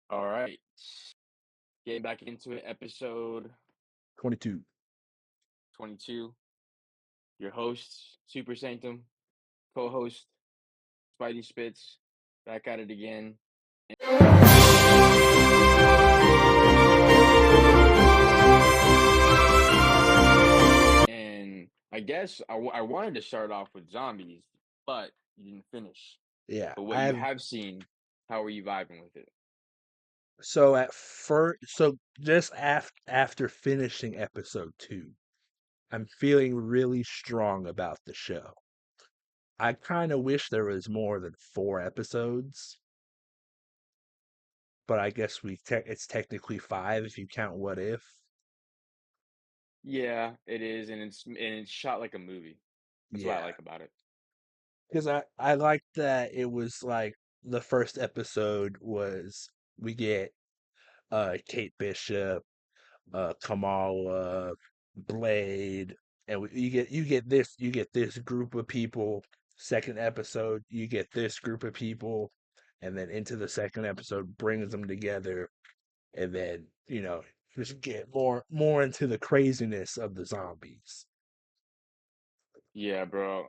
All right. Getting back into it, episode 22. 22. Your host, Super Sanctum, co-host, Spidey Spitz, back at it again. And I guess I wanted to start off with zombies, but you didn't finish. Yeah, But what you I've have seen, how are you vibing with it? so at first, so just after finishing episode 2, I'm feeling really strong about the show. I kind of wish there was more than 4 episodes, but I guess it's technically 5 if you count What If. Yeah, it is, and it's shot like a movie. That's what I Yeah, like about it. because I like that it was like the first episode was we get Kate Bishop, Kamala, Blade, and you get this group of people. Second episode, you get this group of people, and then into the second episode brings them together, and then just get more into the craziness of the zombies. Yeah, bro.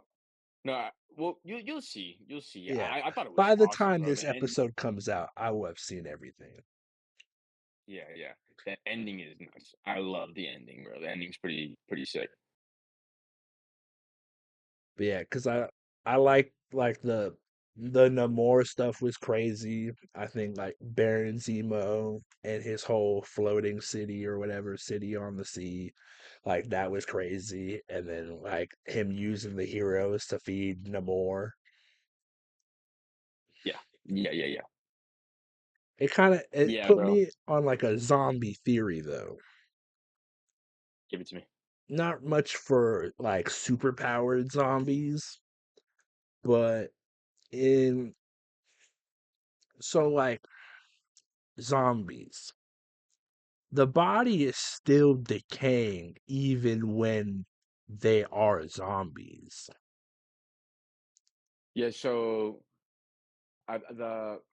No, well, you'll see. You'll see. Yeah. I thought it was By the awesome, time bro. this episode comes out, I will have seen everything. Yeah, yeah. The ending is nuts. I love the ending, bro. The ending's pretty sick. But yeah, because I like the Namor stuff was crazy. I think like Baron Zemo and his whole floating city or whatever city on the sea, like that was crazy. And then like him using the heroes to feed Namor. Yeah, yeah, yeah, yeah, It yeah, put bro. me on like a zombie theory though. Give it to me. Not much for like superpowered zombies, but in so like zombies. The body is still decaying even when they are zombies. Yeah, so I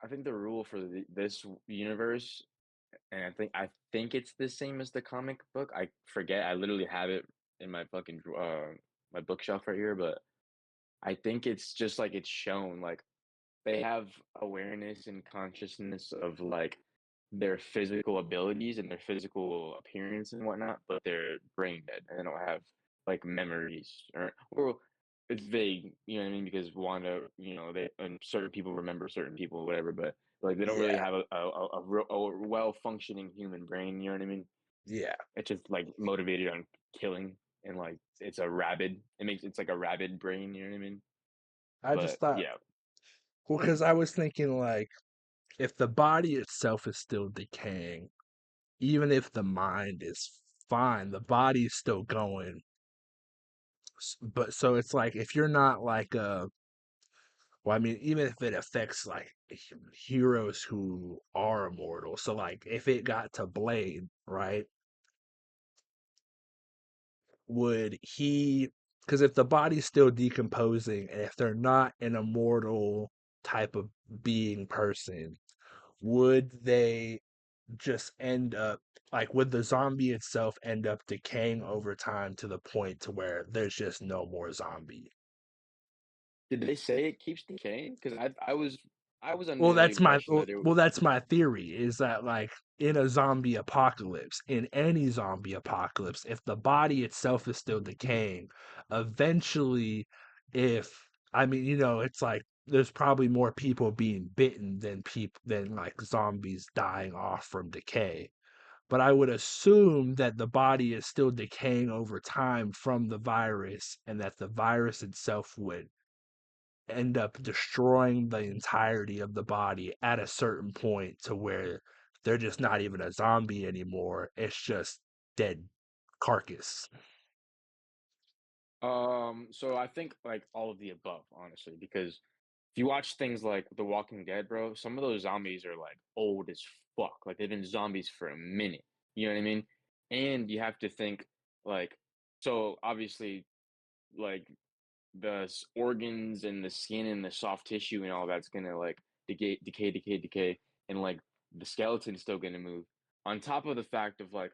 think the rule for this universe, and I think it's the same as the comic book. I forget. I literally have it in my fucking my bookshelf right here, but I think it's just like it's shown like they have awareness and consciousness of like their physical abilities and their physical appearance and whatnot, but they're brain dead and they don't have like memories or it's vague, you know what I mean? Because Wanda, they and certain people remember certain people, whatever, but like they don't really Yeah, have a well functioning human brain, you know what I mean? yeah. It's just like motivated on killing and like it's like a rabid brain, you know what I mean? I just But thought, yeah, well, because I was thinking, like, if the body itself is still decaying, even if the mind is fine, the body's still going. But so it's like, if you're not like well, I mean, even if it affects like heroes who are immortal, so like if it got to Blade, right? Would he, because if the body's still decomposing and if they're not an immortal type of being person, would they just end up like would the zombie itself end up decaying over time to the point to where there's just no more zombie? did they say it keeps decaying? Because I was under Well, the that's my impression that it well, that's my theory is that like in a zombie apocalypse, in any zombie apocalypse, if the body itself is still decaying, eventually, if I mean, it's like there's probably more people being bitten than like zombies dying off from decay. But I would assume that the body is still decaying over time from the virus, and that the virus itself would end up destroying the entirety of the body at a certain point to where they're just not even a zombie anymore. It's just dead carcass. so I think like all of the above, honestly, because if you watch things like The Walking Dead, bro, some of those zombies are like old as fuck. Like they've been zombies for a minute. You know what I mean? And you have to think like so obviously like organs and the skin and the soft tissue and all that's gonna like decay, and like the skeleton's still gonna move. On top of the fact of like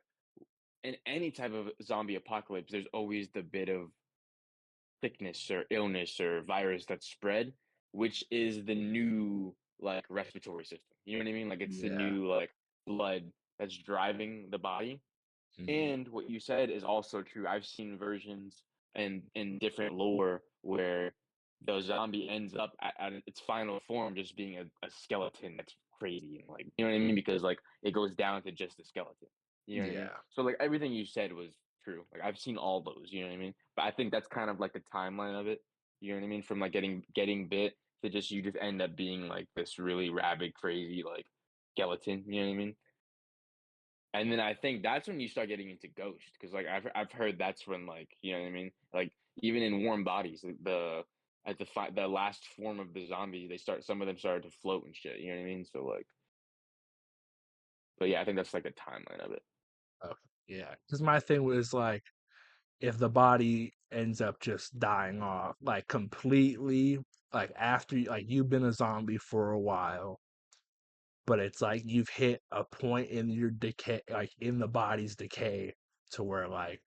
in any type of zombie apocalypse, there's always the bit of sickness or illness or virus that's spread, which is the new like respiratory system. You know what I mean? Like it's the Yeah. new like blood that's driving the body. Mhm. And what you said is also true. I've seen versions and in different lore where the zombie ends up at its final form just being a skeleton that's crazy and like you know what I mean because like it goes down to just a skeleton. You know what I mean? Yeah. So like everything you said was true. Like I've seen all those. You know what I mean? But I think that's kind of like the timeline of it. You know what I mean? From like getting bit to just you just end up being like this really rabid, crazy like skeleton. You know what I mean? And then I think that's when you start getting into Ghost, because like I've heard that's when like you know what I mean, like even in Warm Bodies, the at the last form of the zombies, they start some of them started to float and shit. You know what I mean? So like, but yeah, I think that's like the timeline of it. Okay. Yeah. Because my thing was like, if the body ends up just dying off, like completely, like after like you've been a zombie for a while, but it's like you've hit a point in your decay, like in the body's decay, to where like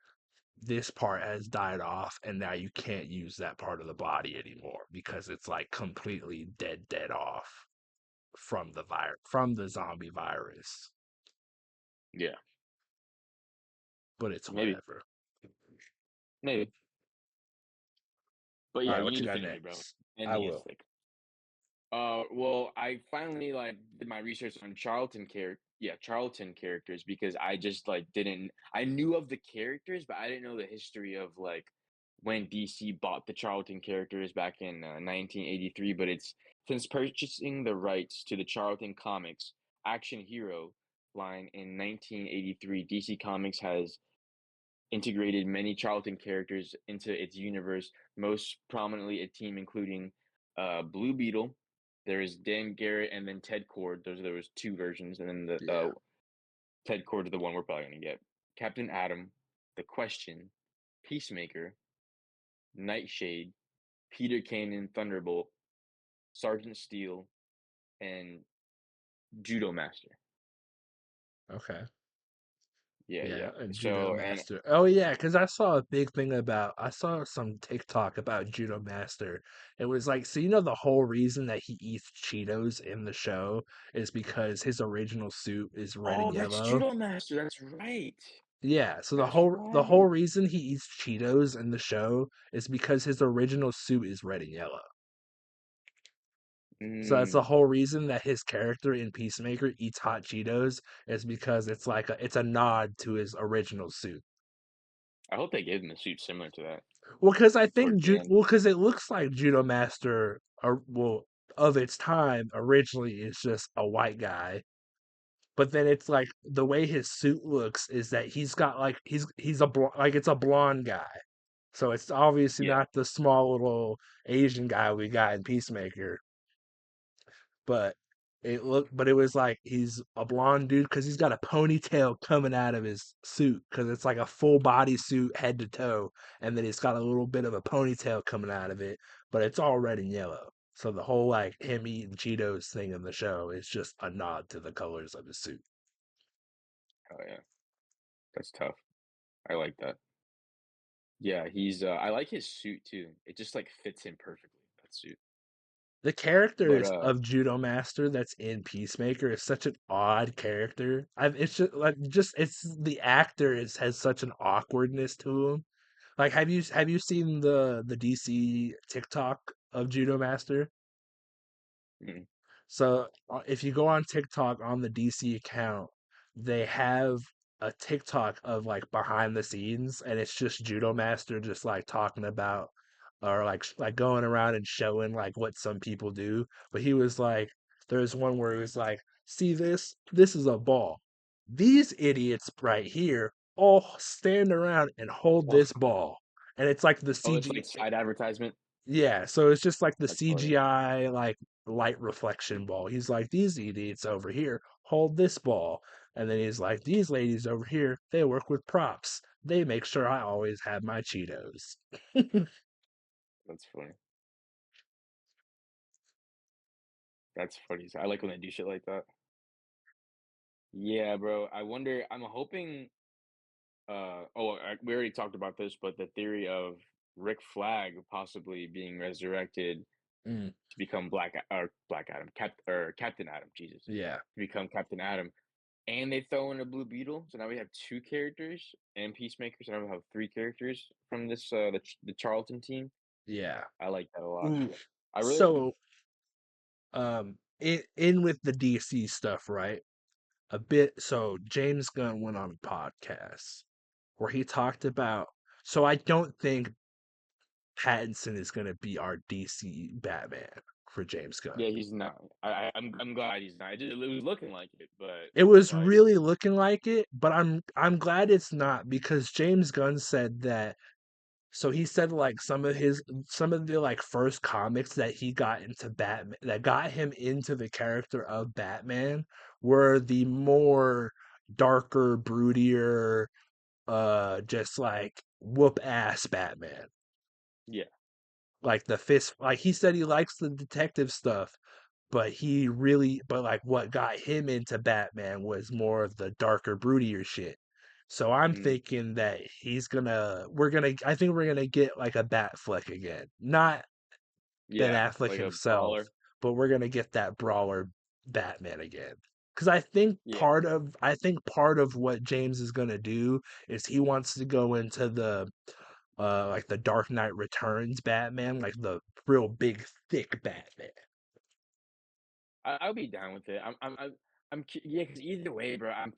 this part has died off, and now you can't use that part of the body anymore because it's like completely dead off from the virus, from the zombie virus. Yeah, But it's maybe, whatever. maybe. But All yeah, right, you what need you to got finish it, bro. next? I Ending is will. sick. Well, I finally like did my research on Charlton characters because I just like didn't. I knew of the characters, but I didn't know the history of like when DC bought the Charlton characters back in 1983. But it's since purchasing the rights to the Charlton Comics action hero line in 1983, DC Comics has integrated many Charlton characters into its universe, most prominently a team including Blue Beetle. There is Dan Garrett and then Ted Cord. There was two versions, and then the Yeah. Ted Cord is the one we're probably gonna get. Captain Atom, The Question, Peacemaker, Nightshade, Peter Kanan, Thunderbolt, Sergeant Steel, and Judo Master. Okay. Yeah, Yeah, yeah. a judo So and master. Oh yeah, because I saw a big thing about. I saw some TikTok about judo master. It was like, so you know, the whole reason that he eats Cheetos in the show is because his original suit is red and oh, that's yellow. Judo Master. That's right. Yeah, so the That's whole right. reason he eats Cheetos in the show is because his original suit is red and yellow. So that's the Mm, whole reason that his character in Peacemaker eats hot Cheetos is because it's a nod to his original suit. I hope they gave him a suit similar to that Well, because I think towards the end. because it looks like Judo Master, well, of its time originally is just a white guy, but then it's like the way his suit looks is that he's got like like it's a blonde guy, so it's obviously Yeah, not the small little Asian guy we got in Peacemaker. But it was like he's a blonde dude because he's got a ponytail coming out of his suit because it's like a full body suit head to toe, and then he's got a little bit of a ponytail coming out of it, but it's all red and yellow. So the whole like him eating Cheetos thing in the show is just a nod to the colors of his suit. oh yeah, that's tough. I like that. Yeah, he's. I like his suit too. It just like fits him perfectly. That suit. The But characters of Judo Master that's in Peacemaker is such an odd character. It's just like just it's the actor has such an awkwardness to him. Like, have you seen the DC TikTok of Judo Master? mm, So if you go on TikTok on the DC account, they have a TikTok of like behind the scenes, and it's just Judo Master just like talking about or like like going around and showing like what some people do. But he was like, there's one where he was like, "See this? This is a ball. These idiots right here all stand around and hold oh, this ball." And it's like the oh, it's CG. like side advertisement. Yeah, so it's just like the That's funny. CGI like light reflection ball. He's like, these idiots over here hold this ball. And then he's like, these ladies over here, they work with props. They make sure I always have my Cheetos. That's funny. That's funny. I like when they do shit like that. Yeah, bro. I wonder. I'm hoping. We already talked about this, but the theory of Rick Flag possibly being resurrected Mm, to become Black Adam, Captain Adam. Jesus, yeah, to become Captain Adam, and they throw in a Blue Beetle. So now we have two characters and Peacemaker. So now we have three characters from this the Charlton team. yeah. I like that a lot. Ooh. I really like the So, in with the DC stuff, right? A bit. So James Gunn went on a podcast where he talked about. So I don't think Pattinson is going to be our DC Batman for James Gunn. yeah. He's not. I'm glad he's not. It was looking like it, but It was like really looking like it, but I'm glad it's not because James Gunn said that. So he said like some of the like first comics that he got into Batman that got him into the character of Batman were the more darker, broodier, just like whoop ass Batman. yeah. Like the fist, like he said he likes the detective stuff, but like what got him into Batman was more of the darker, broodier shit. So I'm Mm, thinking that I think we're gonna get like a Bat Fleck again. Not Ben yeah. Affleck Like a himself, brawler. but we're gonna get that brawler Batman again. Because Yeah. I think part of what James is gonna do is he wants to go into the like the Dark Knight Returns Batman, like the real big thick Batman. I'll be down with it. Yeah, because either way, bro, I'm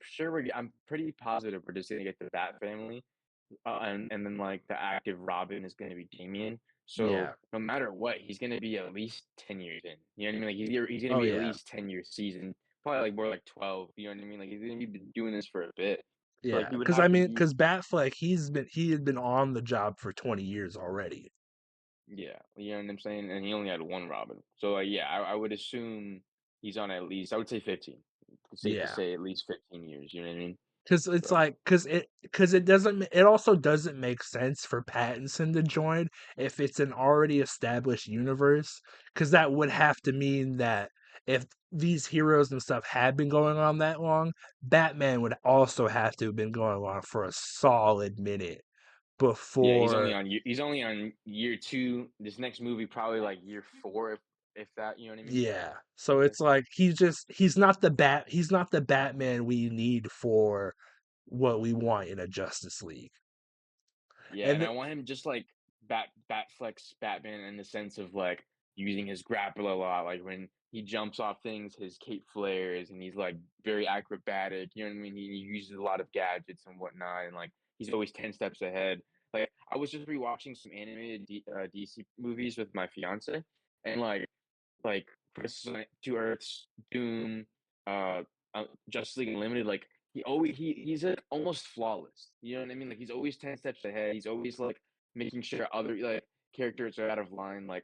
pretty positive we're just gonna get the Bat family, and then like the active Robin is gonna be Damian. So Yeah. no matter what, he's gonna be at least 10 years in. You know what I mean? Like he's gonna Oh be at yeah. least 10 years seasoned, probably like more like 12. You know what I mean? Like he's gonna be doing this for a bit. So like Yeah. he would Because have to be. because Batfleck, he had been on the job for 20 years already. Yeah, you know what I'm saying? And he only had one Robin. So, like, yeah, I would assume he's on at least, I would say 15. It's safe to Yeah. say at least 15 years, you know what I mean? Because it's So, like because it doesn't it also doesn't make sense for Pattinson to join if it's an already established universe. Because that would have to mean that if these heroes and stuff had been going on that long, Batman would also have to have been going on for a solid minute yeah, before. he's only on year 2. This next movie probably like year 4 if that, you know what I mean? Yeah. So Okay. it's like he's not the Batman we need for what we want in a Justice League. Yeah, And and I want him just like Batflex Batman in the sense of like using his grapple a lot. Like when he jumps off things, his cape flares, and he's like very acrobatic. You know what I mean? He uses a lot of gadgets and whatnot, and like he's always 10 steps ahead. Like I was just rewatching some animated DC movies with my fiance, and like Crisis on Two Earths, Doom, uh, Justice League Unlimited, like he's like almost flawless. You know what I mean? Like he's always 10 steps ahead. He's always like making sure other like characters are out of line, like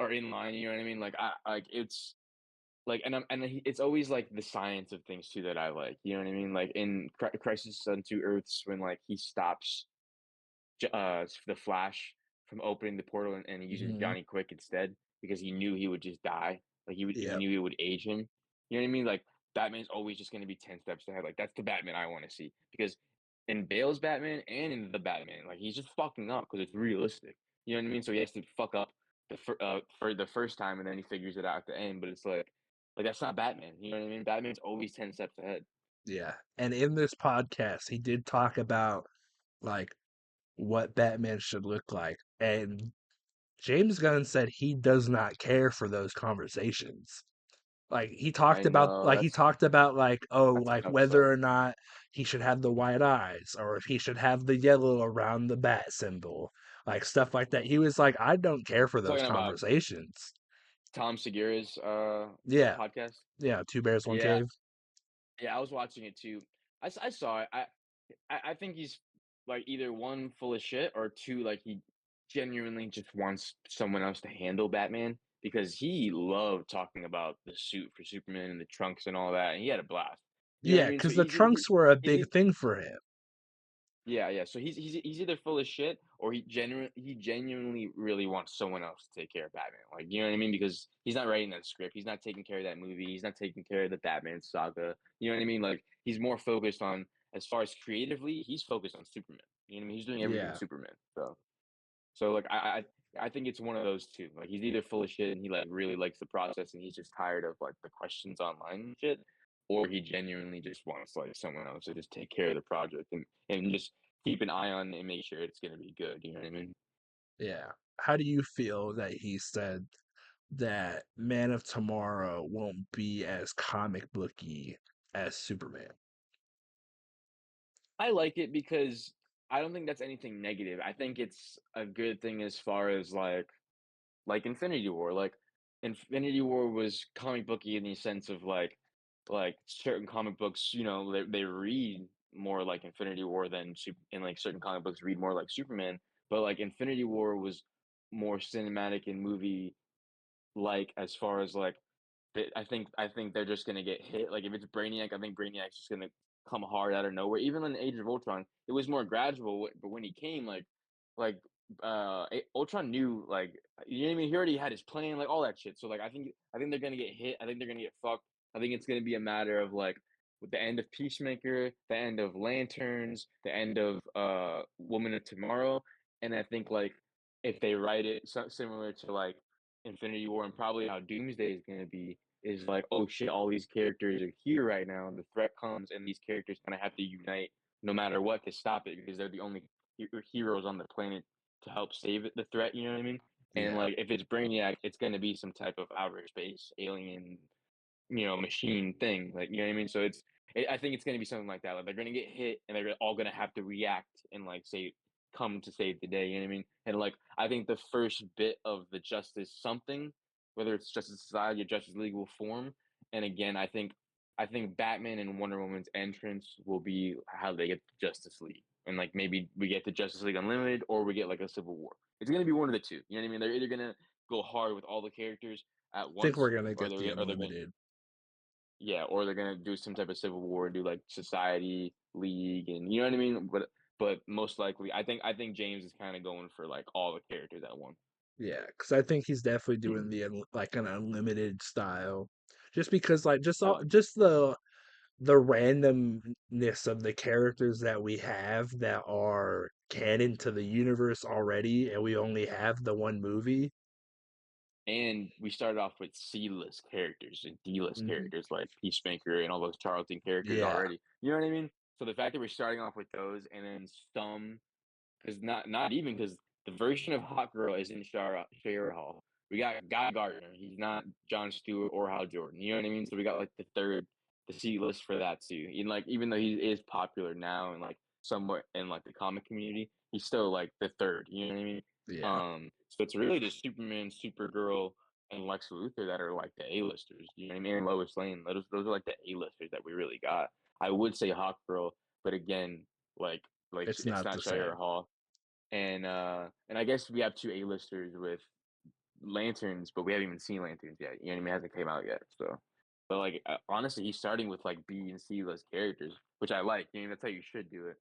are in line. You know what I mean? Like I like it's like it's always like the science of things too that I like. You know what I mean? Like in Crisis on Two Earths, when like he stops the Flash from opening the portal and he uses Mhm. Johnny Quick instead because he knew he would just die. Like he Yep. knew it would age him. You know what I mean? Like Batman's always just going to be 10 steps ahead. Like that's the Batman I want to see because in Bale's Batman and in the Batman, like he's just fucking up because it's realistic. You know what I mean? So he has to fuck up for the first time and then he figures it out at the end. But it's like that's not Batman. You know what I mean? Batman's always 10 steps ahead. Yeah. And in this podcast, he did talk about like what Batman should look like. And James Gunn said he does not care for those conversations. I know He talked about like oh that like sucks whether though. or not he should have the white eyes or if he should have the yellow around the bat symbol, like stuff like that. He was like, I don't care for those Talking about conversations. Tom Segura's Yeah, podcast. yeah, two bears, one Yeah, cave. yeah, I was watching it too. I saw it. I think he's like either one full of shit or two like he genuinely just wants someone else to handle Batman because he loved talking about the suit for Superman and the trunks and all that, and he had a blast. You know what I Yeah, mean? So because the trunks were a he's big thing for him. Yeah, yeah. So he's either full of shit or he genuinely really wants someone else to take care of Batman. Like, you know what I mean? Because he's not writing that script. He's not taking care of that movie. He's not taking care of the Batman saga. You know what I mean? Like, he's more focused on, as far as creatively, he's focused on Superman. You know what I mean? He's doing everything Yeah, Superman. So like I think it's one of those two. Like, he's either full of shit and he like really likes the process and he's just tired of like the questions online and shit, or he genuinely just wants like someone else to just take care of the project and just keep an eye on it and make sure it's gonna be good. You know what I mean? yeah. How do you feel that he said that Man of Tomorrow won't be as comic booky as Superman? I like it because I don't think that's anything negative. I think it's a good thing as far as like Infinity War. Like Infinity War was comic booky in the sense of like certain comic books, you know, they read more like Infinity War than and like certain comic books read more like Superman. But like Infinity War was more cinematic and movie like as far as like I think they're just gonna get hit. Like if it's Brainiac, I think Brainiac's just gonna come hard out of nowhere. Even in Age of Ultron, it was more gradual, but when he came, like Ultron knew, like, you know what I mean. He already had his plan, like all that shit. So like I think they're gonna get hit. I think they're gonna get fucked. I think it's gonna be a matter of like with the end of Peacemaker, the end of Lanterns, the end of Woman of Tomorrow, and I think like if they write it similar to like Infinity War and probably how Doomsday is gonna be is like, oh shit, all these characters are here right now, and the threat comes, and these characters kind of have to unite no matter what to stop it because they're the only heroes on the planet to help save it, the threat. You know what I mean? And Yeah. like, if it's Brainiac, it's going to be some type of outer space alien, you know, machine thing. Like, you know what I mean? So I think it's going to be something like that. Like, they're going to get hit, and they're all going to have to react and like say, come to save the day. You know what I mean? And like, I think the first bit of the Justice something, whether it's Justice Society or Justice League, will form. And again, I think Batman and Wonder Woman's entrance will be how they get the Justice League. And like maybe we get the Justice League Unlimited or we get like a Civil War. It's gonna be one of the two. You know what I mean? They're either gonna go hard with all the characters at I think we're once, gonna get the or they're gonna Unlimited. yeah, or they're gonna do some type of Civil War and do like Society, League, and you know what I mean? But most likely I think James is kind of going for like all the characters at once. Yeah, because I think he's definitely doing like an unlimited style, just because like Oh, just the randomness of the characters that we have that are canon to the universe already, and we only have the one movie. and we started off with C-list characters and D-list Mhm. characters like Peacemaker and all those Charlton characters Yeah, already. You know what I mean? So the fact that we're starting off with those and then some, because not even because the version of Hot Girl isn't Shara Hall. We got Guy Gardner. He's not John Stewart or Hal Jordan. You know what I mean? So we got like the C list for that too. And like even though he is popular now and like somewhat in like the comic community, he's still like the third. You know what I mean? yeah. So it's really just Superman, Supergirl, and Lex Luthor that are like the A-listers. You know what I mean? And Lois Lane. Those are like the A-listers that we really got. I would say Hawk Girl, but again, like It's it's not not the Shire same. Hall. And I guess we have two A-listers with Lanterns, but we haven't even seen Lanterns yet. You know what I mean? It hasn't came out yet. So, but like honestly, he's starting with like B and C list characters, which I like. You know, that's how you should do it.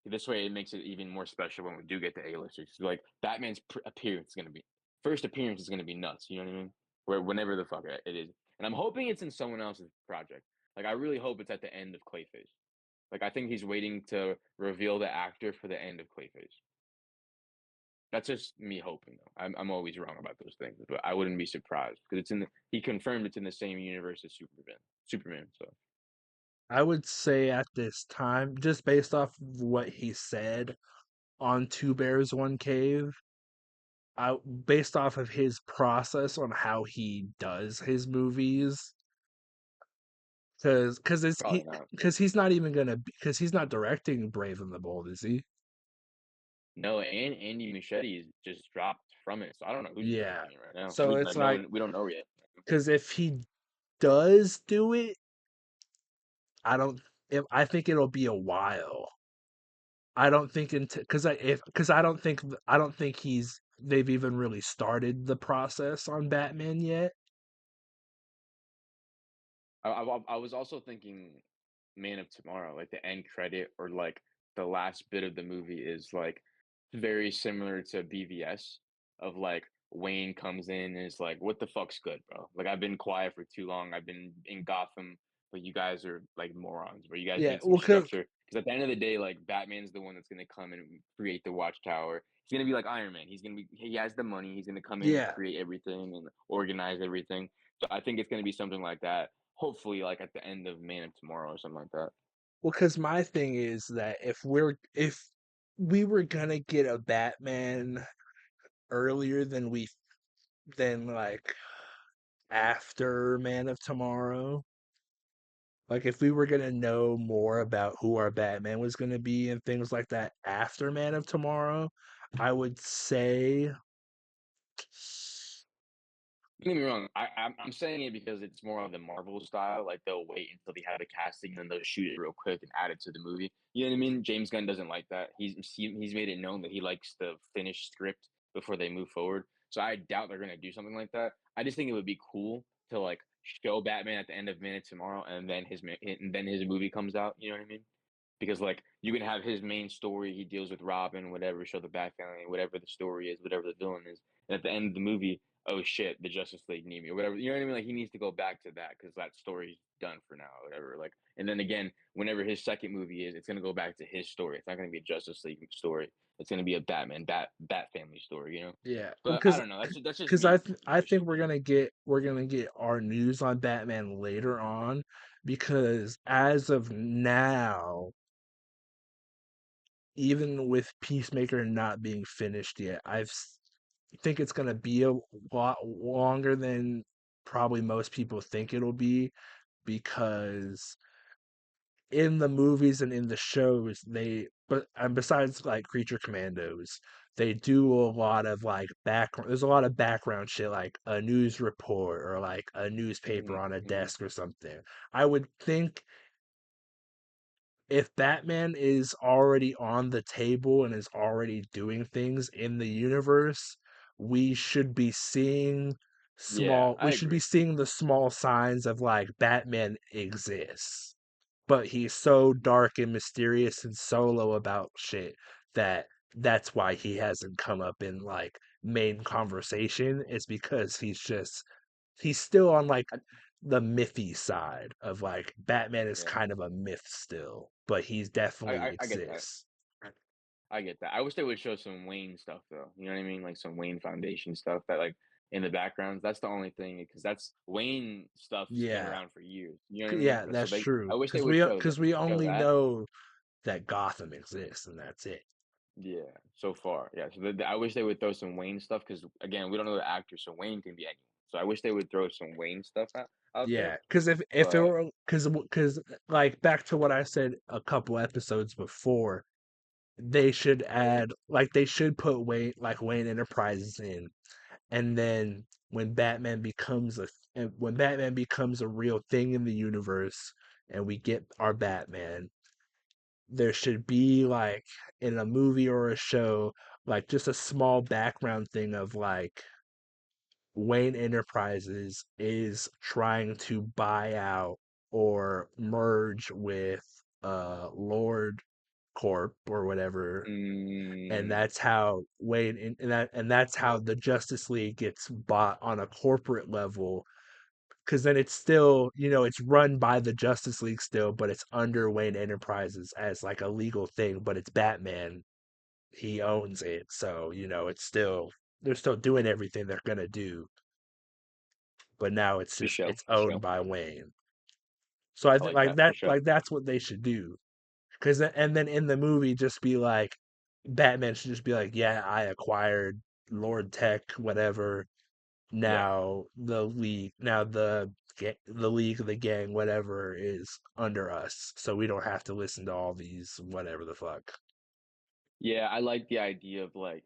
This way, it makes it even more special when we do get the A-listers. Like Batman's appearance is gonna be first appearance is gonna be nuts. You know what I mean? Where whenever the fuck it is, and I'm hoping it's in someone else's project. Like I really hope it's at the end of Clayface. Like I think he's waiting to reveal the actor for the end of Clayface. That's just me hoping though. I'm always wrong about those things, but I wouldn't be surprised because he confirmed it's in the same universe as Superman. Superman. So I would say at this time, just based off of what he said on Two Bears One Cave, based off of his process on how he does his movies, because it's probably not. because he's not even gonna because he's not directing Brave and the Bold, is he? No, and Andy Muschietti is just dropped from it, so I don't know who's Yeah. directing it right now. So it's Like no like one, we don't know yet. because if he does do it, I don't. If I think it'll be a while. I don't think until because I don't think they've even really started the process on Batman yet. I was also thinking Man of Tomorrow, like the end credit or like the last bit of the movie is like very similar to BVS of like Wayne comes in and is like, "What the fuck's good, bro? Like I've been quiet for too long. I've been in Gotham, but you guys are like morons, bro. You guys Yeah, need some well, cause structure." Because at the end of the day, like Batman's the one that's gonna come and create the Watchtower. He's gonna be like Iron Man. He has the money. He's gonna come in and yeah, create everything and organize everything. So I think it's gonna be something like that. Hopefully, like at the end of Man of Tomorrow or something like that. well, cause my thing is that if we were gonna get a Batman earlier than like after Man of Tomorrow, like if we were gonna know more about who our Batman was gonna be and things like that after Man of Tomorrow, I would say, Don't get me wrong. I'm saying it because it's more of the Marvel style. Like they'll wait until they have the casting, and then they'll shoot it real quick and add it to the movie. You know what I mean? James Gunn doesn't like that. He's made it known that he likes the finished script before they move forward. So I doubt they're gonna do something like that. I just think it would be cool to like show Batman at the end of Minute Tomorrow, and then his movie comes out. You know what I mean? Because like you can have his main story, he deals with Robin, whatever, show the Bat family, whatever the story is, whatever the villain is, and at the end of the movie, oh shit, the Justice League need me or whatever. You know what I mean? Like he needs to go back to that because that story's done for now, or whatever. Like, and then again, whenever his second movie is, it's gonna go back to his story. It's not gonna be a Justice League story. It's gonna be a Bat family story. You know? yeah, But I don't know. That's just because me I think personally. we're gonna get our news on Batman later on, because as of now, even with Peacemaker not being finished yet, think it's gonna be a lot longer than probably most people think it'll be, because in the movies and in the shows but and besides like Creature Commandos, they do a lot of like background there's a lot of background shit, like a news report or like a newspaper Hmm. on a Hmm. desk or something. I would think if Batman is already on the table and is already doing things in the universe, we should be seeing Yeah, we I should be agree. seeing the small signs of like Batman exists. But he's so dark and mysterious and solo about shit that that's why he hasn't come up in like main conversation. It's because he's still on like I, the mythy side of like Batman is yeah, kind of a myth still, but he's definitely I get that. exists. I get that. I wish they would show some Wayne stuff though. You know what I mean? Like some Wayne Foundation stuff that like in the backgrounds. That's the only thing because that's Wayne stuff's been Yeah. around for years. You know what I mean? Yeah, So that's they true. I wish they Cuz would show that cuz we show only that. know that Gotham exists and that's it. Yeah, so far. Yeah. So I wish they would throw some Wayne stuff because again, we don't know the actor, so Wayne can be anyone. So I wish they would throw some Wayne stuff out there. Yeah, cuz if it But were cuz like back to what I said a couple episodes before, they should add like they should put Wayne Enterprises in, and then when Batman becomes a real thing in the universe and we get our Batman, there should be like in a movie or a show like just a small background thing of like Wayne Enterprises is trying to buy out or merge with Lord Corp or whatever, and mm, that's how and that's how the Justice League gets bought on a corporate level. Because then it's still, it's run by the Justice League still, but it's under Wayne Enterprises as like a legal thing. But it's Batman; he owns it, so it's still they're still doing everything they're gonna do. But now for sure, it's for owned sure. by Wayne. So I I think like like that for that sure. like that's what they should do. Because and then in the movie, just be like, Batman should just be like, yeah, I acquired Lord Tech, whatever. Yeah. Now the league, the gang, whatever is under us, so we don't have to listen to all these whatever the fuck. Yeah, I like the idea of like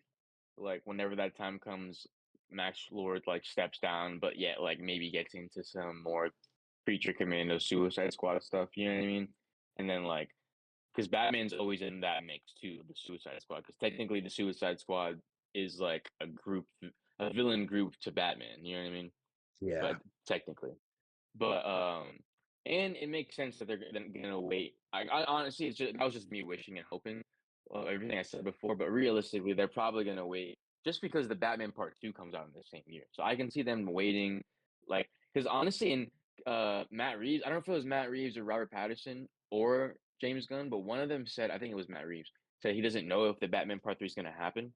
whenever that time comes, Max Lord like steps down, but yet like maybe gets into some more Creature Commando Suicide Squad stuff. You know what I mean? And then like because Batman's always in that mix too, the Suicide Squad. Because technically, the Suicide Squad is like a villain group to Batman. You know what I mean? Yeah, But technically, but And it makes sense that they're gonna wait. I honestly, it's just that was just me wishing and hoping, everything I said before, but realistically, they're probably gonna wait just because the Batman Part 2 comes out in the same year. So I can see them waiting, like, because honestly, in, Matt Reeves, I don't know if it was Matt Reeves or Robert Pattinson or James Gunn, but one of them said, I think it was Matt Reeves, said he doesn't know if the Batman Part 3 is gonna happen.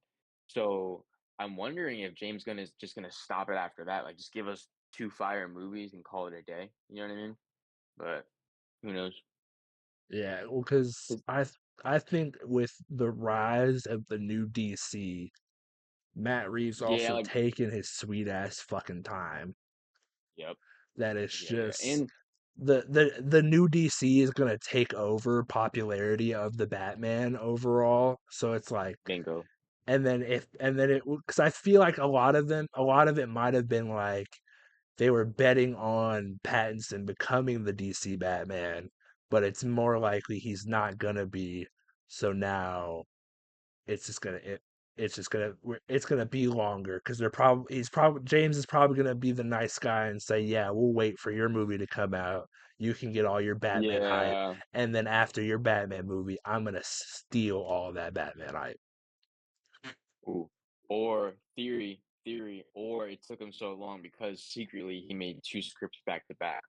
So I'm wondering if James Gunn is just gonna stop it after that, like, just give us 2 fire movies and call it a day, you know what I mean? But who knows? Yeah, well, because 'Cause I think with the rise of the new DC, Matt Reeves yeah, also like taking his sweet ass fucking time. yep. That it's Yeah, just and the new DC is gonna take over popularity of the Batman overall. So it's like, bingo. and then it because I feel like a lot of it might have been like they were betting on Pattinson becoming the DC Batman, but it's more likely he's not gonna be. So now it's just gonna it's just gonna it's gonna be longer because he's probably James is probably gonna be the nice guy and say, yeah, we'll wait for your movie to come out. You can get all your Batman hype, Yeah. and then after your Batman movie, I'm gonna steal all that Batman hype. Ooh. Or theory, or it took him so long because secretly he made 2 scripts back to back.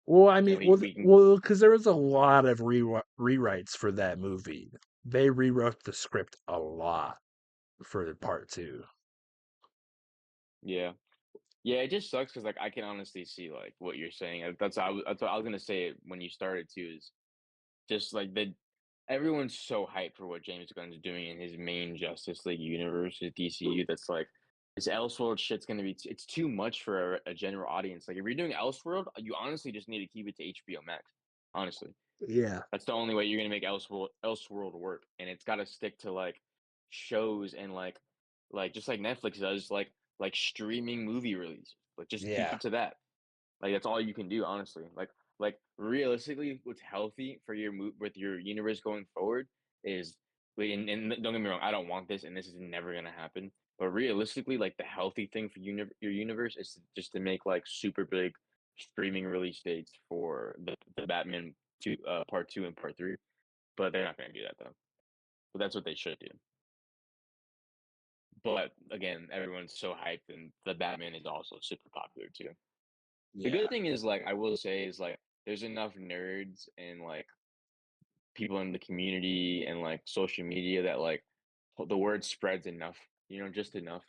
Well, I You mean, know, he we can because there was a lot of rewrites for that movie. They rewrote the script a lot for part two. yeah. Yeah, it just sucks because like, I can honestly see, like, what you're saying, that's what I was gonna say when you started too, is just, like, the everyone's so hyped for what James Gunn's doing in his main Justice League universe, his DCU, that's like, this Elseworld shit's gonna be it's too much for a general audience. Like, if you're doing Elseworld, you honestly just need to keep it to HBO Max, honestly. Yeah, That's the only way you're gonna make Elseworld work, and it's gotta stick to, like, shows and, like, just like Netflix does, like, streaming movie releases. Like, just keep yeah, it to that. Like, that's all you can do, honestly. Like, realistically, what's healthy for with your universe going forward is and don't get me wrong, I don't want this, and this is never gonna happen, but realistically, like, the healthy thing for your universe is just to make, like, super big streaming release dates for the Batman 2, Part 2 and Part 3, but they're not gonna do that, though. But that's what they should do. But, again, everyone's so hyped, and the Batman is also super popular, too. The yeah, good thing is, like, I will say is, like, there's enough nerds and, like, people in the community and, like, social media that, like, the word spreads enough, just enough.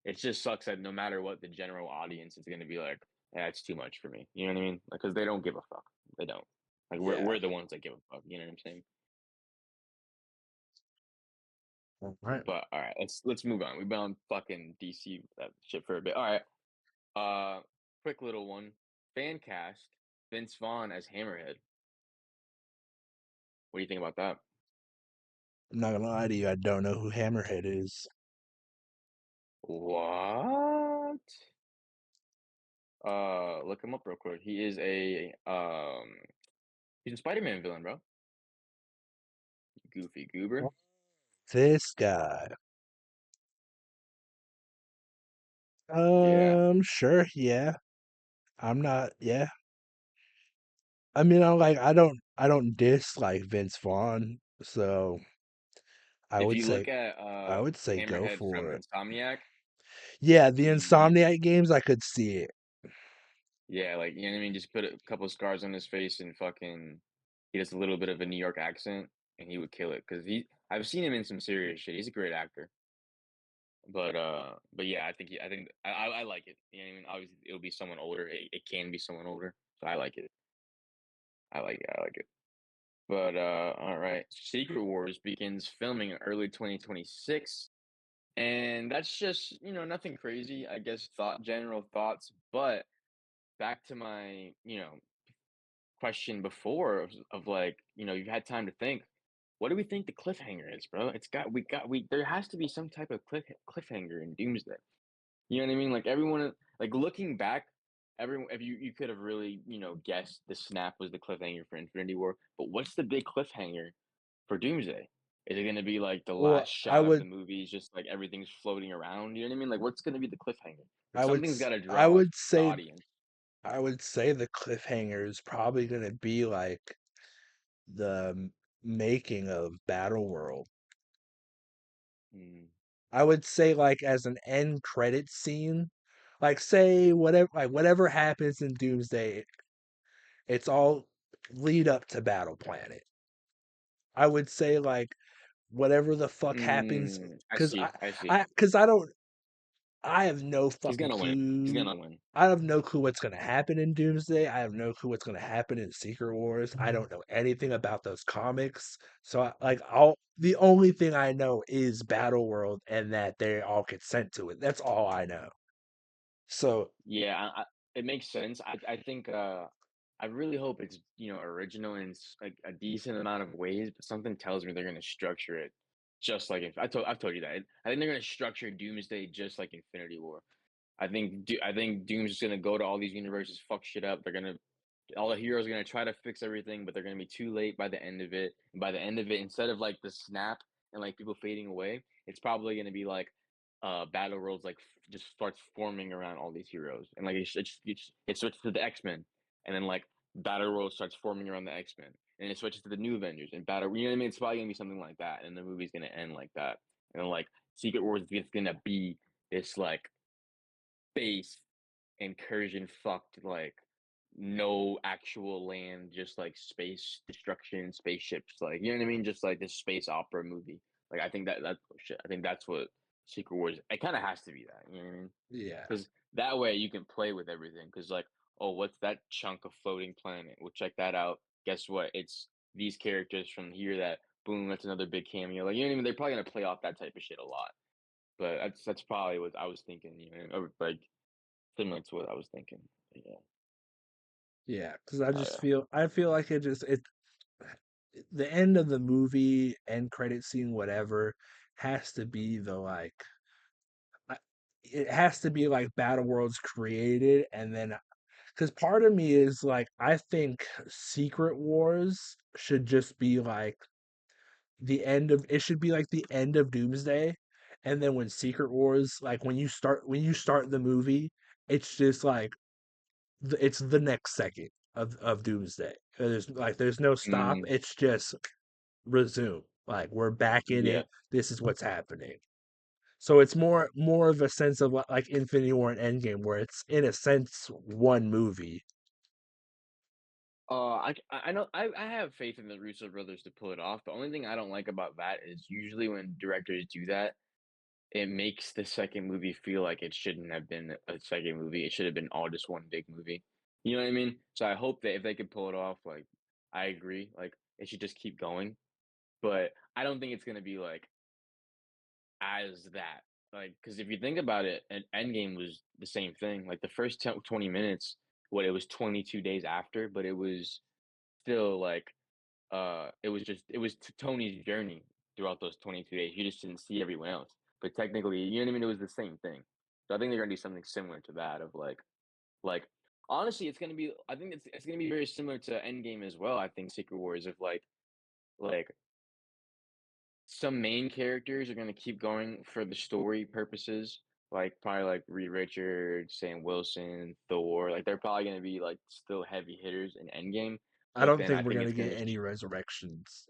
It just sucks that no matter what, the general audience is gonna be like, "Yeah, it's too much for me." You know what I mean? Like, because they don't give a fuck. They don't. Like, yeah. we're the ones that give a fuck, you know what I'm saying? All right. But, alright, let's move on. We've been on fucking DC, shit for a bit. Alright, uh, quick little one. Fan cast, Vince Vaughn as Hammerhead. What do you think about that? I'm not gonna lie to you, I don't know who Hammerhead is. What? Look him up real quick. He's a Spider-Man villain, bro. Goofy goober. This guy. Yeah. Sure, yeah. I'm not, yeah. I mean, I don't dislike Vince Vaughn, so If you look at I would say go Hammerhead from for it. Insomniac, Yeah, the he Insomniac games, I could see it. yeah, like you know what I mean, just put a couple scars on his face and fucking he does a little bit of a New York accent and he would kill it because he I've seen him in some serious shit. He's a great actor. But yeah, I think I like it. You know what I mean? Obviously it'll be someone older. It can be someone older. So I like it. I like it. But all right. Secret Wars begins filming in early 2026. And that's just, nothing crazy. I guess general thoughts. But back to my, question before of like, you've had time to think. What do we think the cliffhanger is, bro? There has to be some type of cliffhanger in Doomsday. You know what I mean? Like everyone, like looking back, everyone, if you could have really, guessed the snap was the cliffhanger for Infinity War, but what's the big cliffhanger for Doomsday? Is it going to be like the Well, last shot of the movie is just like everything's floating around? You know what I mean? Like what's going to be the cliffhanger? Like something's got to I draw would the say audience. I would say the cliffhanger is probably going to be like making of Battle World. Mm, I would say like as an end credit scene, like say whatever happens in Doomsday, it's all lead up to Battle Planet. I would say like whatever the fuck happens, I because see. I see. I don't, I have no He's fucking gonna win. He's clue. gonna win. I have no clue what's gonna happen in Doomsday. I have no clue what's gonna happen in Secret Wars. I don't know anything about those comics. So all the only thing I know is Battle World and that they all get sent to it. That's all I know. So Yeah, it makes sense. I think I really hope it's original in like a decent amount of ways, but something tells me they're gonna structure it just like if I've told you that. I think they're gonna structure Doomsday just like Infinity War. I think Doom's just gonna go to all these universes, fuck shit up. They're gonna all the heroes are gonna try to fix everything, but they're gonna be too late by the end of it. And by the end of it, instead of like the snap and like people fading away, it's probably gonna be like battle worlds like just starts forming around all these heroes, and like it switches to the X-Men, and then like battle world starts forming around the X-Men, and it switches to the new Avengers and battle. You know what I mean? It's probably gonna be something like that, and the movie's gonna end like that, and like Secret Wars is gonna be this like space incursion fucked like no actual land, just like space destruction, spaceships, like you know what I mean? Just like this space opera movie. Like I think that shit. I think that's what Secret Wars. It kind of has to be that. You know what I mean? yeah, Because that way you can play with everything. Because like, oh, what's that chunk of floating planet? We'll check that out. Guess what? It's these characters from here. That boom. That's another big cameo. Like you know what I mean? They're probably gonna play off that type of shit a lot. But that's probably what I was thinking. You know, or like similar to what I was thinking. Yeah. yeah. Because Oh yeah. I feel like it the end of the movie, end credit scene, whatever, has to be the like I- it has to be like Battle Worlds created, and then because part of me is like I think Secret Wars should just be like the end of it should be like the end of Doomsday, and then when Secret Wars like when you start the movie, it's just like it's the next second of Doomsday. There's no stop. Mhm. It's just resume. Like we're back in Yeah. it. This is what's happening. So it's more of a sense of like Infinity War and Endgame, where it's in a sense one movie. I know I have faith in the Russo brothers to pull it off. The only thing I don't like about that is usually when directors do that, it makes the second movie feel like it shouldn't have been a second movie. It should have been all just one big movie. You know what I mean? So I hope that if they could pull it off, like I agree, like it should just keep going. But I don't think it's gonna be like as that. Like, because if you think about it, an Endgame was the same thing. Like the first 10, 20 minutes, what it was 22 days after, but it was still like it was Tony's journey throughout those 22 days. You just didn't see everyone else. But technically, you know what I mean? It was the same thing. So I think they're gonna do something similar to that of like honestly it's gonna be I think it's gonna be very similar to Endgame as well. I think Secret Wars of like some main characters are gonna keep going for the story purposes, like probably like Reed Richards, Sam Wilson, Thor. Like they're probably gonna be like still heavy hitters in Endgame. I But don't then think I we're think gonna it's get gonna any resurrections.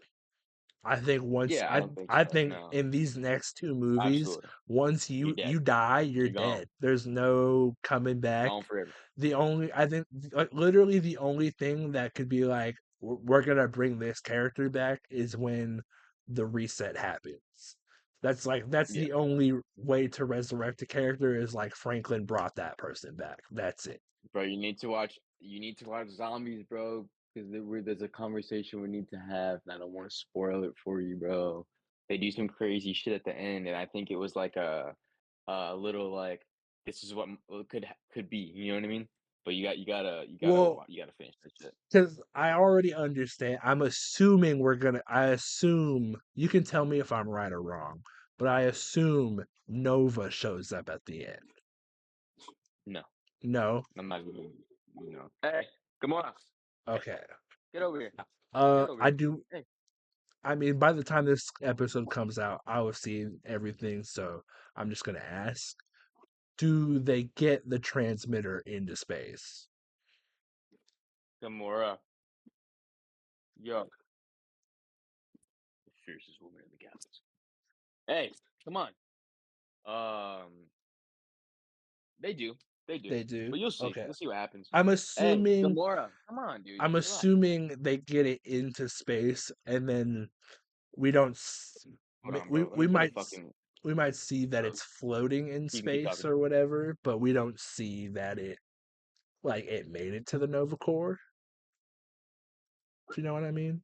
I think yeah, I don't think I so. think No, in these next two movies, absolutely. once You're dead. you die, you're You're gone. dead. There's no coming back. Gone forever. The only I think like literally the only thing that could be like we're gonna bring this character back is when the reset happens. That's Yeah. the only way to resurrect a character is like Franklin brought that person back. That's it. Bro, you need to watch Zombies, bro, because there's a conversation we need to have, and I don't want to spoil it for you, bro. They do some crazy shit at the end, and I think it was like a little like this is what could be, you know what I mean? But Well, you gotta finish that shit. because I already understand. I'm assuming I assume, you can tell me if I'm right or wrong, but I assume Nova shows up at the end. No, No? I'm not even, you know. Hey, come on, hey, Okay. get over here, get over I here. do. Hey, I mean, by the time this episode comes out, I will see everything. So I'm just going to ask, do they get the transmitter into space? Gamora, yo, the fiercest woman in the galaxy. Hey, come on. Um, they do, they do, They do. but you'll see. Okay. You'll see what happens. I'm Hey, assuming Gamora, come on, dude, I'm relax. assuming they get it into space and then we don't Hold on, we bro. Let me put a fucking. we might see that it's floating in You can keep space talking. or whatever, but we don't see that it made it to the Nova Corps. Do you know what I mean?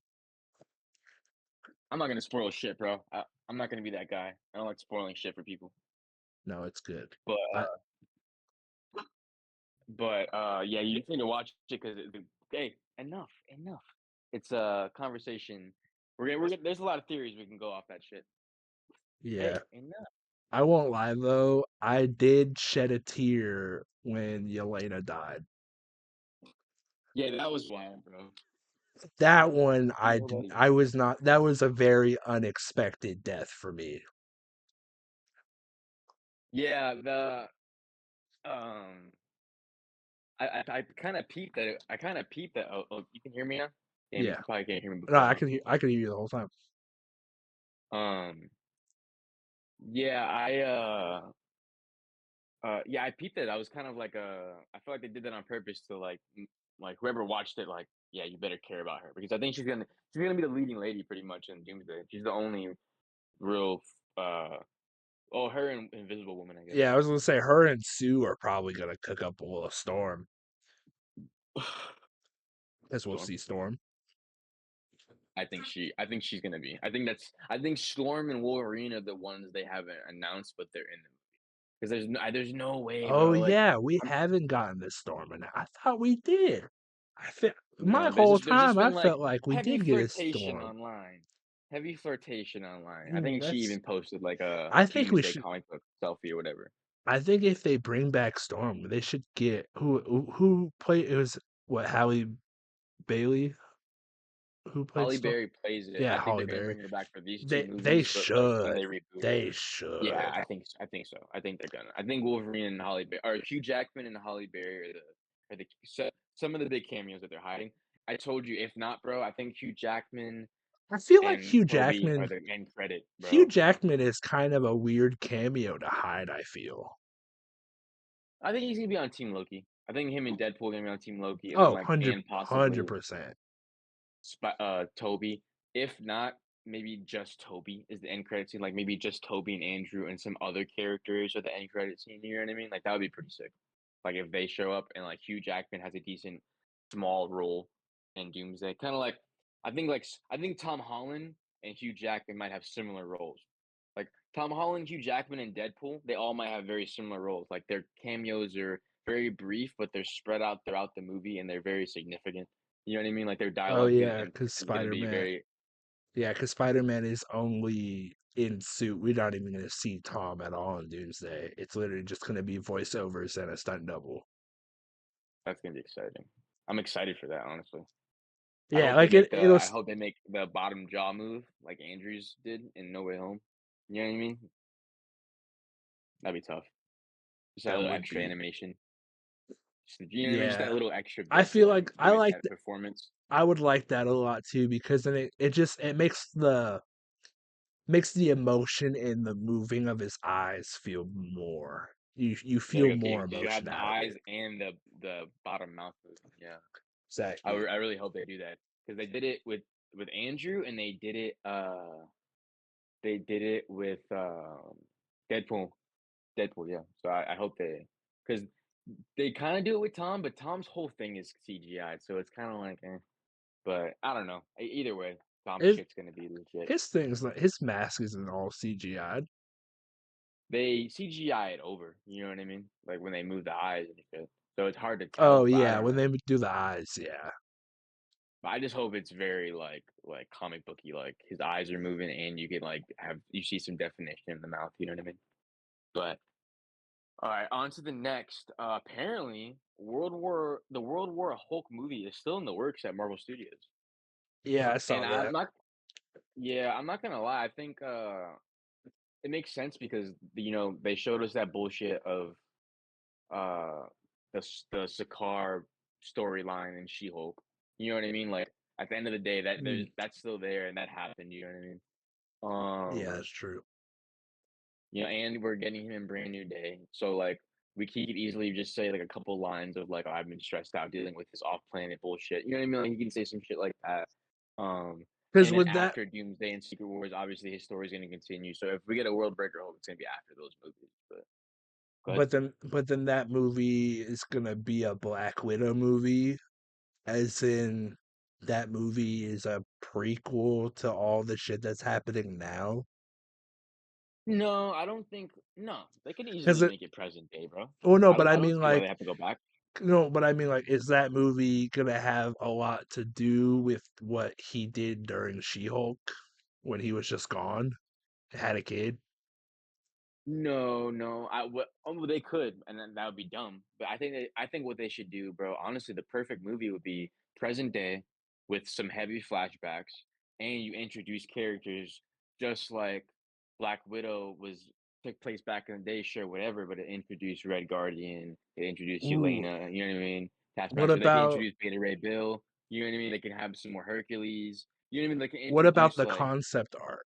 I'm not gonna spoil shit, bro. I'm not gonna be that guy. I don't like spoiling shit for people. No, it's good. But I yeah, you just need to watch it because hey, enough. It's a conversation. We're gonna. There's a lot of theories we can go off that shit. Yeah. Hey, enough. I won't lie though, I did shed a tear when Yelena died. Yeah, that was wild, bro. That one Nobody. I was not that was a very unexpected death for me. Yeah, the um, I kind of peeped that. I kind of peeped that. Oh, you can hear me now. Damn, you Yeah. probably can't hear me No, before, huh? I could hear you the whole time. Um, yeah, yeah, I peeped it. I was kind of like, I feel like they did that on purpose to like whoever watched it, like, yeah, you better care about her because I think she's gonna be the leading lady pretty much in Doomsday. She's the only real, uh, oh, her and Invisible Woman, I guess. Yeah, I was gonna say her and Sue are probably gonna cook up a little storm. As we'll Storm. see Storm. I think she's gonna be. I think Storm and Wolverine are the ones they haven't announced, but they're in them because there's no way, Oh bro. Like, yeah, we I'm haven't gotten this Storm, and I thought we did. I feel my no, whole there's time just I been like felt like we heavy did get a flirtation Storm. online. Heavy flirtation online. I think she That's even posted like a I think we Doomsday should. comic book selfie or whatever. I think if they bring back Storm, they should get who played it was what Halle Bailey who played Holly Storm. Berry plays it. Yeah, I think Holly they're gonna Berry. bring her back for these two They movies, but like when should they reboot it, they yeah, should. I think so. I think they're gonna. I think Wolverine and Holly Berry or Hugh Jackman and Holly Berry are the some of the big cameos that they're hiding. I told you, if not, bro, I think Hugh Jackman I feel like and Toby are the end credit, Hugh bro. Jackman is kind of a weird cameo to hide. I feel. I think he's gonna be on Team Loki. I think him and Deadpool are gonna be on Team Loki, and then Oh, like and 100 possibly 100%. Toby. If not, maybe just Toby is the end credit scene. Like maybe just Toby and Andrew and some other characters are the end credit scene. You know what I mean? Like that would be pretty sick. Like if they show up and like Hugh Jackman has a decent small role in Doomsday, kind of like I think Tom Holland and Hugh Jackman might have similar roles. Like Tom Holland, Hugh Jackman, and Deadpool, they all might have very similar roles. Like their cameos are very brief, but they're spread out throughout the movie and they're very significant. You know what I mean? Like their Oh dialogue yeah, is gonna be very. Because Spider-Man is only in suit. We're not even gonna see Tom at all in Doomsday. It's literally just gonna be voiceovers and a stunt double. That's gonna be exciting. I'm excited for that, honestly. Yeah, like it. It'll. I hope they make the bottom jaw move like Andrews did in No Way Home. You know what I mean? That'd be tough. Just that That little would extra be. animation. You know what I mean? Just that Yeah, little extra I bit to feel like like give it that performance. I would like that a lot too because then it just it makes the emotion in the moving of his eyes feel more. You feel Like more okay, did you have emotion the out of eyes it. and the bottom mouth movement? Yeah, Exactly. I really hope they do that because they did it with Andrew and they did it with Deadpool. Deadpool, yeah. So I hope because they kind of do it with Tom, but Tom's whole thing is CGI, so it's kind of like, eh. But I don't know. Either way, Tom His shit's gonna be legit. his things like his mask isn't all CGI'd. They CGI it over. You know what I mean? Like when they move the eyes and shit. So it's hard to Oh tell. But I yeah, don't when know. they do the eyes, yeah. But I just hope it's very like comic booky. Like his eyes are moving, and you can like have you see some definition in the mouth. You know what I mean? But all right, on to the next. Apparently, the World War Hulk movie is still in the works at Marvel Studios, Yeah, I and saw that. I'm not gonna lie. I think it makes sense because they showed us that bullshit of uh the Sakaar storyline in She Hulk. You know what I mean? Like at the end of the day, Mm, that's still there and that happened. You know what I mean? yeah, that's true. And we're getting him in Brand New Day, so like he could easily just say like a couple lines of like, "Oh, I've been stressed out dealing with this off-planet bullshit." You know what I mean? Like he can say some shit like that. Because And then with that, after Doomsday and Secret Wars, obviously his story is going to continue. So if we get a World Breaker Hulk, it's going to be after those movies. But go ahead. but then that movie is gonna be a Black Widow movie, as in that movie is a prequel to all the shit that's happening now. No, I don't think. No, they could Because easily it, make it present day, bro. oh no, but I I don't mean see why like they have to go back. no, but I mean like, is that movie gonna have a lot to do with what he did during She-Hulk when he was just gone, had a kid? No, no. well, they could, and then that would be dumb. But I think what they should do, bro, honestly, the perfect movie would be present day with some heavy flashbacks, and you introduce characters just like Black Widow was took place back in the day, sure, whatever, but it introduced Red Guardian, it introduced Ooh, Yelena, you know what I mean? what Taskmaster, they can about introduce Beta Ray Bill, you know what I mean? They can have some more Hercules, you know what I mean? They can what about introduce the like concept art?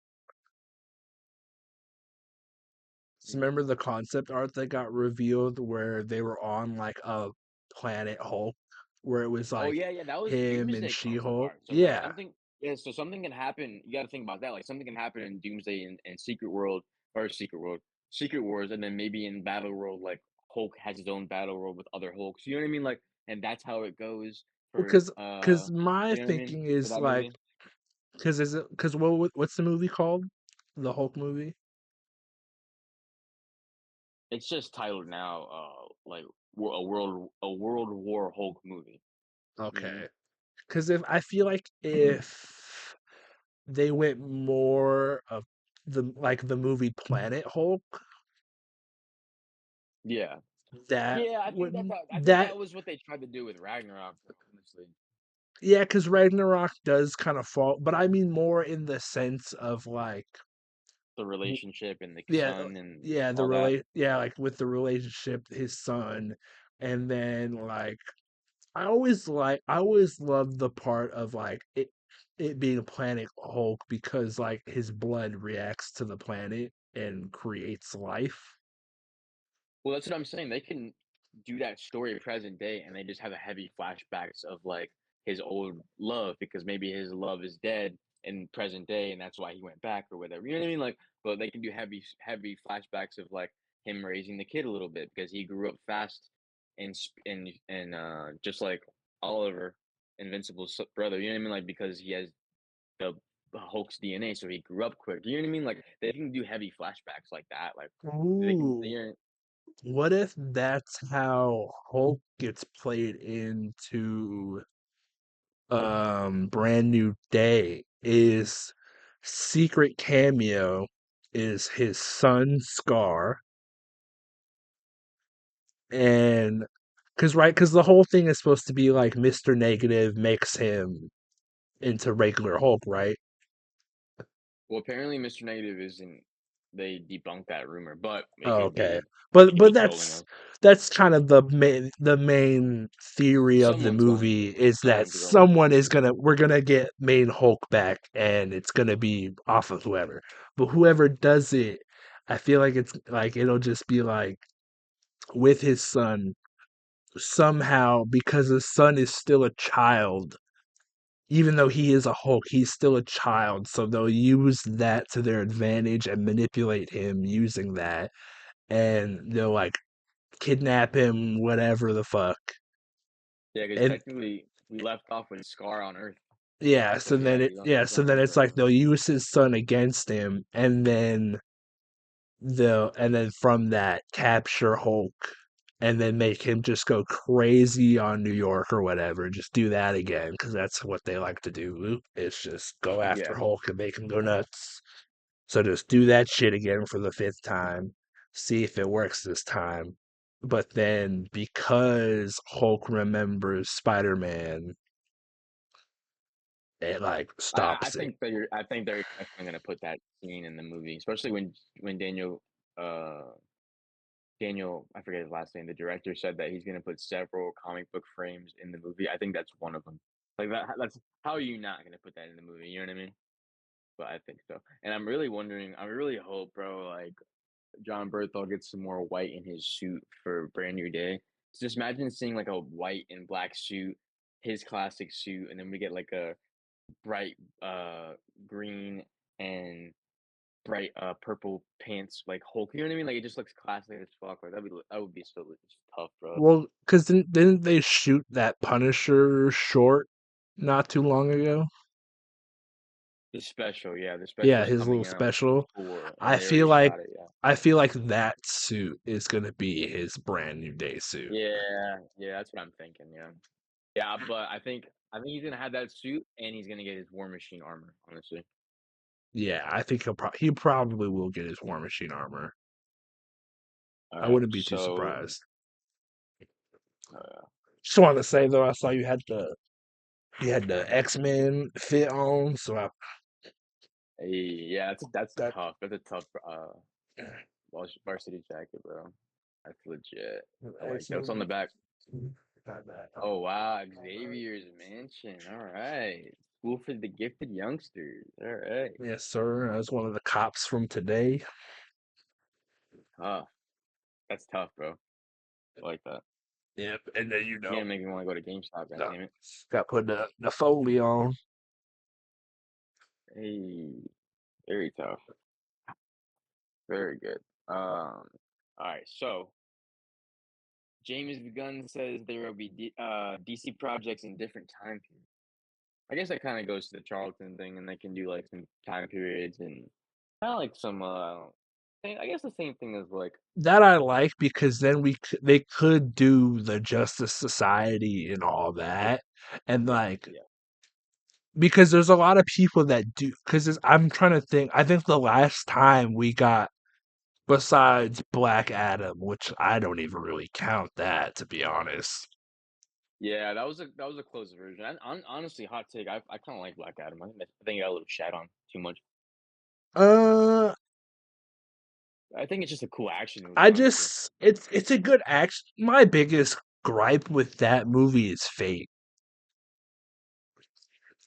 So remember the concept art that got revealed where they were on like a planet Hulk, where it was Oh, like yeah, yeah, that was him and Doomsday concept She-Hulk? art. So, like, Yeah, something yeah, so something can happen you gotta think about that, like, something can happen in Doomsday and Secret World or Secret World Secret Wars, and then maybe in Battle World, like, Hulk has his own battle world with other Hulks, you know what I mean? Like, and that's how it goes for, because my you know what I mean, thinking for is that like, movie. because is it because what's the movie called? The Hulk movie? It's just titled now, like, a World War Hulk movie, you know what I mean? Okay, because if I feel like if they went more of the movie Planet Hulk, Yeah. that Yeah, would I think that that was what they tried to do with Ragnarok, honestly. yeah, because Ragnarok does kind of fall, but I mean more in the sense of like, The w- relationship and the yeah, son and yeah, all that. yeah, like with the relationship, his son, and then like I always loved the part of like it being a Planet Hulk because like his blood reacts to the planet and creates life. Well, that's what I'm saying. They can do that story present day, and they just have a heavy flashbacks of like his old love because maybe his love is dead in present day, and that's why he went back or whatever. You know what I mean? Like, but they can do heavy flashbacks of like him raising the kid a little bit because he grew up fast and just like Oliver, Invincible's brother. You know what I mean? Like because he has the Hulk's DNA, so he grew up quick. You know what I mean? Like they can do heavy flashbacks like that. Like they can. Ooh, what if that's how Hulk gets played into Brand New Day? Is secret cameo is his son Scar, and because the whole thing is supposed to be like Mr. Negative makes him into regular Hulk, right? Well, apparently Mr. Negative isn't they debunked that rumor, but Oh, okay. they But could be trolling us. that's kind of the main theory of the Someone's going movie to. is that Someone's going to. we're gonna get main Hulk back, and it's gonna be off of whoever. But whoever does it, I feel like it's like it'll just be like with his son somehow, because his son is still a child. Even though he is a Hulk, he's still a child, so they'll use that to their advantage and manipulate him using that, and they'll like kidnap him, whatever the fuck. Yeah, because And technically we left off with Scar on Earth. So so that's then true. it's like they'll use his son against him, and then from that capture Hulk, and then make him just go crazy on New York or whatever. Just do that again because that's what they like to do. It's just go after Yeah. Hulk and make him go nuts. So just do that shit again for the fifth time. See if it works this time. But then because Hulk remembers Spider-Man, it like stops it. I think they're definitely gonna put that scene in the movie, especially when uh Daniel, I forget his last name, the director said that he's gonna put several comic book frames in the movie. I think that's one of them. Like that's how are you not gonna put that in the movie? You know what I mean? But I think so. And I'm really wondering. I really hope, bro. Like John Berthel gets some more white in his suit for Brand New Day. So just imagine seeing like a white and black suit, his classic suit, and then we get like a bright green and bright purple pants like Hulk. You know what I mean? Like it just looks classic as fuck. Like that would be so just tough, bro. Well, because didn't they shoot that Punisher short not too long ago? The special, yeah, the Yeah, special's his little coming out special. for, and I they already feel like shot it. Yeah, I feel like that suit is gonna be his brand new day suit. yeah, yeah. That's what I'm thinking. Yeah, yeah. But I think he's gonna have that suit, and he's gonna get his War Machine armor. Honestly. Yeah, I think he probably will get his War Machine armor. All I right. wouldn't be too So, surprised. uh, Just wanted to say though, I saw you had the X-Men fit on, so I hey, yeah, that's got tough. That's a tough varsity jacket, bro. That's legit. the I like that. What's on X-Men. the back? Got that. Oh wow, Xavier's Mansion. All right. School for the gifted youngsters. All right. Yes, sir. I was one of the cops from today. Tough. That's tough, bro. I like that. Yep, and then You're gonna make me want to go to GameStop, God got damn it. got put the Foley on. Hey, very tough. Very good. All right. So James Gunn says there will be DC projects in different time periods. I guess that kind of goes to the Charlton thing, and they can do like some time periods and kind of like some. I guess the same thing as like That I like because then they could do the Justice Society and all that, and yeah, like yeah, because there's a lot of people that do. Because I'm trying to think. I think the last time we got besides Black Adam, which I don't even really count that to be honest. yeah. That was a close version. Honestly, hot take. I kind of like Black Adam. I think it got a little shat on too much. Uh, I think it's just a cool action movie. I Honestly, just it's a good action. My biggest gripe with that movie is Fate.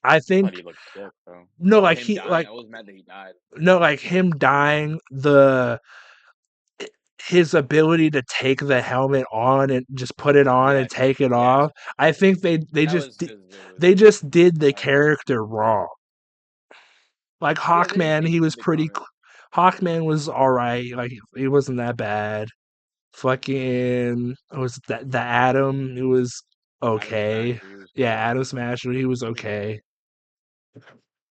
I I thought think he looked sick, though. no, Oh, like him he dying. like I was mad that he died. no, like him dying, his ability to take the helmet on and just put it on and Yes, take it yes. off. I think That was because it was. they just did the I agree. character wrong. Like Yeah, they just Hawkman, he was extended the pretty. comic. Hawkman was all right. Like he wasn't that bad. Fucking was that the Atom? It was Adam okay. Smasher, he was Yeah, cool. Atom Smasher. He was He was good. okay.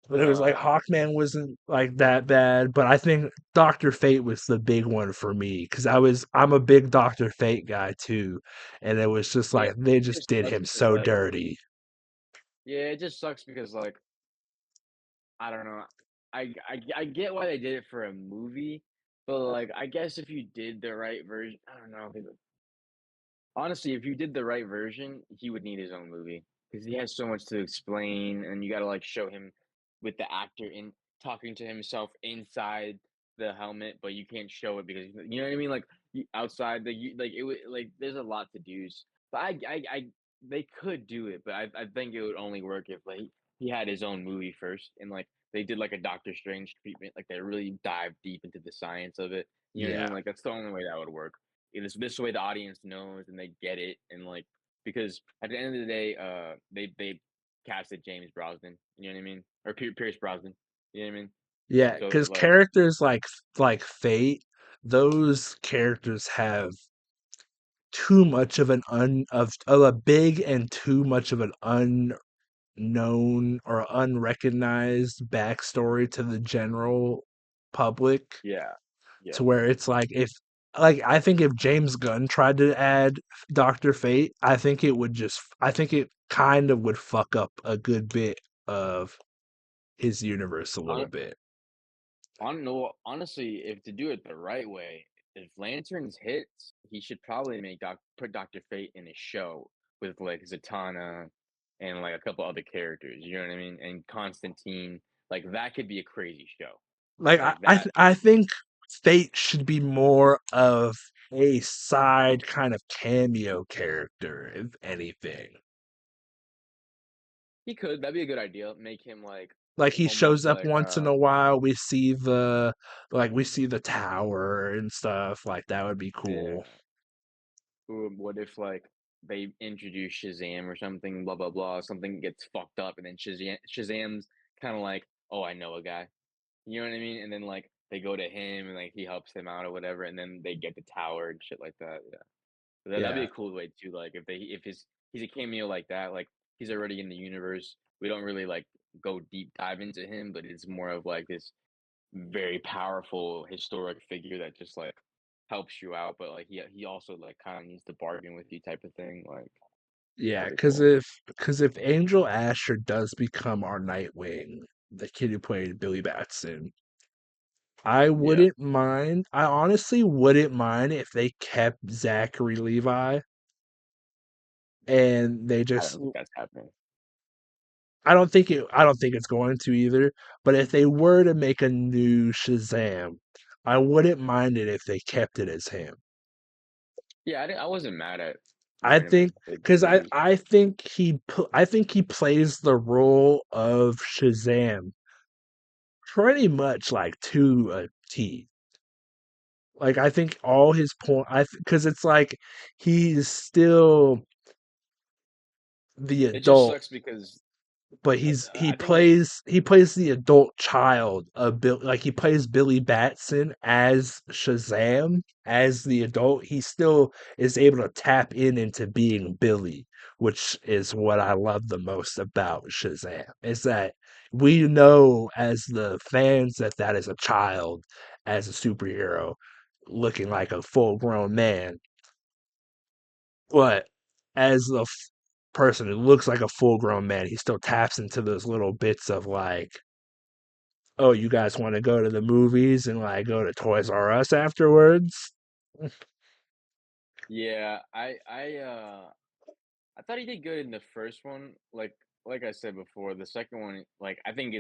But it was like Uh, Hawkman wasn't like that bad. But I think Doctor Fate was the big one for me because I'm a big Doctor Fate guy too, and it was just yeah, like they it just just did sucks him because so like, dirty. yeah, it just sucks because like, I don't know. I get why they did it for a movie, but like, I guess if you did the right version, I don't know. Honestly, if you did the right version, he would need his own movie because he has so much to explain, and you got to like show him with the actor in talking to himself inside the helmet, but you can't show it because you know what I mean. Like outside, like it would like there's a lot to do. But they could do it, but I think it would only work if like he had his own movie first, and like they did like a Doctor Strange treatment, like they really dive deep into the science of it. You know what I Yeah, mean? Like that's the only way that would work. This way the audience knows and they get it, and like because at the end of the day, they casted James Brosnan. You know what I mean? Or Pierce Brosnan. You know what I mean? yeah. So Because like, characters like Fate, those characters have too much of an of a big and too much of an unknown or unrecognized backstory to the general public yeah, to yeah. where it's like if like I think if James Gunn tried to add Doctor Fate, I think it kind of would fuck up a good bit of his universe a little On bit. on no, honestly, if to do it the right way, if Lanterns hits, he should probably put Doctor Fate in a show with like Zatanna and like a couple other characters. You know what I mean? And Constantine, like that could be a crazy show. Like Like that. I think Fate should be more of a side kind of cameo character, if anything. He could. That'd be a good idea. Make him like Like he shows almost up like once in a while. We see the tower and stuff. Like that would be yeah. cool. Or what if like they introduce Shazam or something, blah blah blah, something gets fucked up, and then Shazam's kind of like, oh, I know a guy. You know what I mean? And then like they go to him and like he helps them out or whatever, and then they get the tower and shit like that. Yeah, that'd be Yeah. a cool way too. Like if he's a cameo like that, like he's already in the universe. We don't really like go deep dive into him, but it's more of like this very powerful historic figure that just like helps you out, but like he also like kind of needs to bargain with you type of thing. Like Yeah, pretty because cool. if Angel Asher does become our Nightwing, the kid who played Billy Batson, I Yeah, wouldn't mind. I honestly wouldn't mind if they kept Zachary Levi and they I just. don't think that's happening. I don't think it's going to either. But if they were to make a new Shazam, I wouldn't mind it if they kept it as him. Yeah, I wasn't mad at I giving him a think big because I release. I think he plays the role of Shazam pretty much like to a T. Like I think all his point, because it's like he's still the It just adult, sucks because but I, he's he I think it. plays the adult child of Bill. Like he plays Billy Batson as Shazam as the adult. He still is able to tap into being Billy, which is what I love the most about Shazam. Is that we know as the fans that that is a child as a superhero looking like a full grown man, but as the person who looks like a full grown man, he still taps into those little bits of like, oh, you guys want to go to the movies and like go to Toys R Us afterwards? Yeah, I thought he did good in the first one. Like I said before, the second one, like I think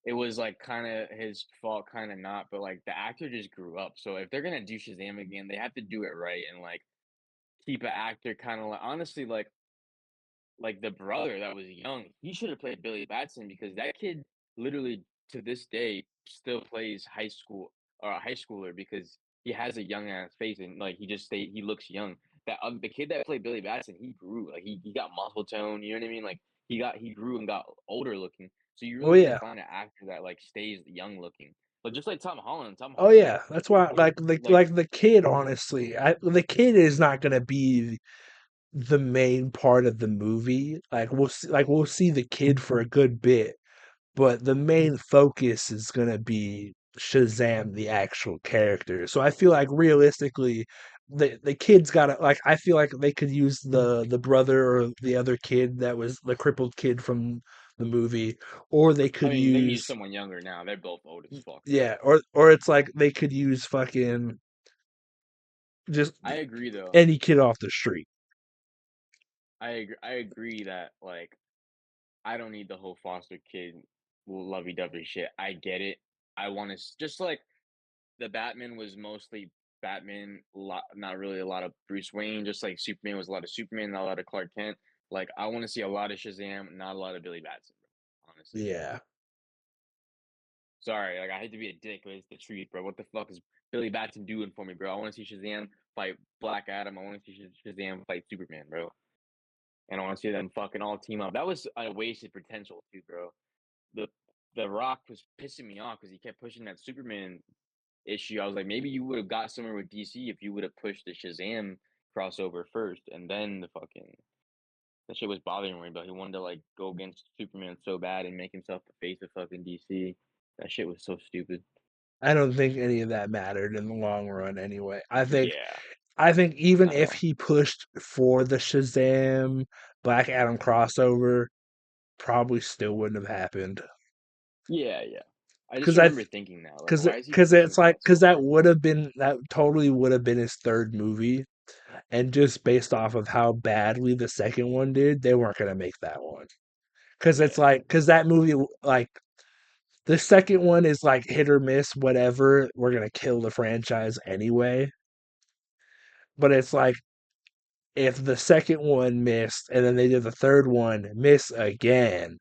it was like kind of his fault, kind of not, but like the actor just grew up. So if they're gonna do Shazam again, they have to do it right and like keep an actor kind of like honestly like the brother that was young, he should have played Billy Batson because that kid literally to this day still plays high school or a high schooler because he has a young ass face and like he looks young. That the kid that played Billy Batson, he grew like he got muscle tone. You know what I mean? Like he grew and got older looking. So you Oh really need to yeah, find an actor that like stays young looking. But just like Tom Holland, Tom oh Holland yeah. That's why, he like like the kid. Honestly, the kid is not gonna be the main part of the movie. Like we'll see the kid for a good bit, but the main focus is gonna be Shazam, the actual character. So I feel like realistically, the kid's gotta like. I feel like they could use the brother or the other kid that was the crippled kid from the movie, or they I could mean they can use use someone younger now. They're both old as fuck though. yeah, or it's like they could use fucking just I agree though. any kid off the street. I agree that like I don't need the whole foster kid lovey-dovey shit. I get it. I want to just like the Batman was mostly Batman, not really a lot of Bruce Wayne. Just like Superman was a lot of Superman, not a lot of Clark Kent. Like I want to see a lot of Shazam, not a lot of Billy Batson. Bro, honestly, Yeah, sorry. Like I hate to be a dick, but it's the truth, bro. What the fuck is Billy Batson doing for me, bro? I want to see Shazam fight Black Adam. I want to see Shazam fight Superman, bro. And I want to see them fucking all team up. That was a wasted potential too, bro. the the Rock was pissing me off because he kept pushing that Superman issue. I was like, maybe you would have got somewhere with DC if you would have pushed the Shazam crossover first, and then the fucking that shit was bothering me. But he wanted to like go against Superman so bad and make himself the face of fucking DC. That shit was so stupid. I don't think any of that mattered in the long run. Anyway, I think Yeah, I think even not at if all. he pushed for the Shazam Black Adam crossover, probably still wouldn't have happened. Yeah, yeah. I just Because I remember thinking that, like, why is he because pushing it's for like that so hard? that totally would have been his third movie, and just based off of how badly the second one did, they weren't gonna make that one. Because it's Yeah, like because that movie like the second one is like hit or miss, whatever. We're gonna kill the franchise anyway. But it's like if the second one missed and then they did the third one miss again,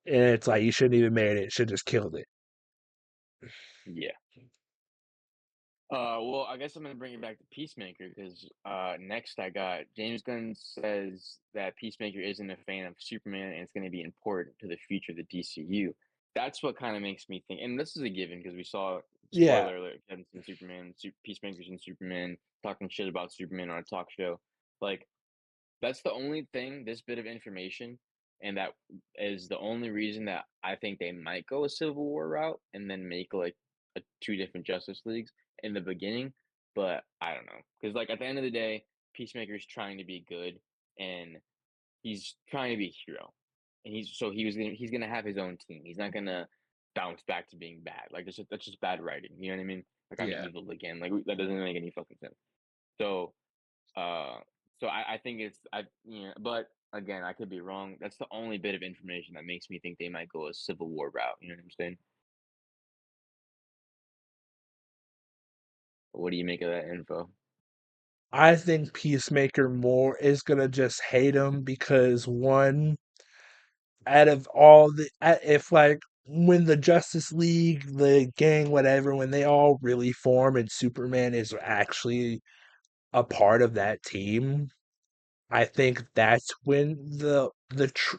and it's like you shouldn't even made it, should just killed it. Yeah. Well, I guess I'm gonna bring it back to Peacemaker because next I got James Gunn says that Peacemaker isn't a fan of Superman and it's gonna be important to the future of the DCU. That's what kind of makes me think, and this is a given because we saw Yeah, spoiler alert, Kevin's in Superman, Peacemaker's in Superman, talking shit about Superman on a talk show. Like that's the only thing, this bit of information, and that is the only reason that I think they might go a Civil War route and then make like two different Justice Leagues in the beginning. But I don't know, because like at the end of the day, Peacemaker's trying to be good, and he's trying to be a hero, and he's gonna have his own team. He's not gonna bounce back to being bad. Like that's just bad writing. You know what I mean? Like I'm yeah. evil again. Like that doesn't make any fucking sense. So uh, I think but again, I could be wrong. That's the only bit of information that makes me think they might go a Civil War route. You know what I'm saying? What do you make of that info? I think Peacemaker more is gonna just hate him because one, out of all if like when the Justice League, the gang, whatever, when they all really form and Superman is actually a part of that team, I think that's when the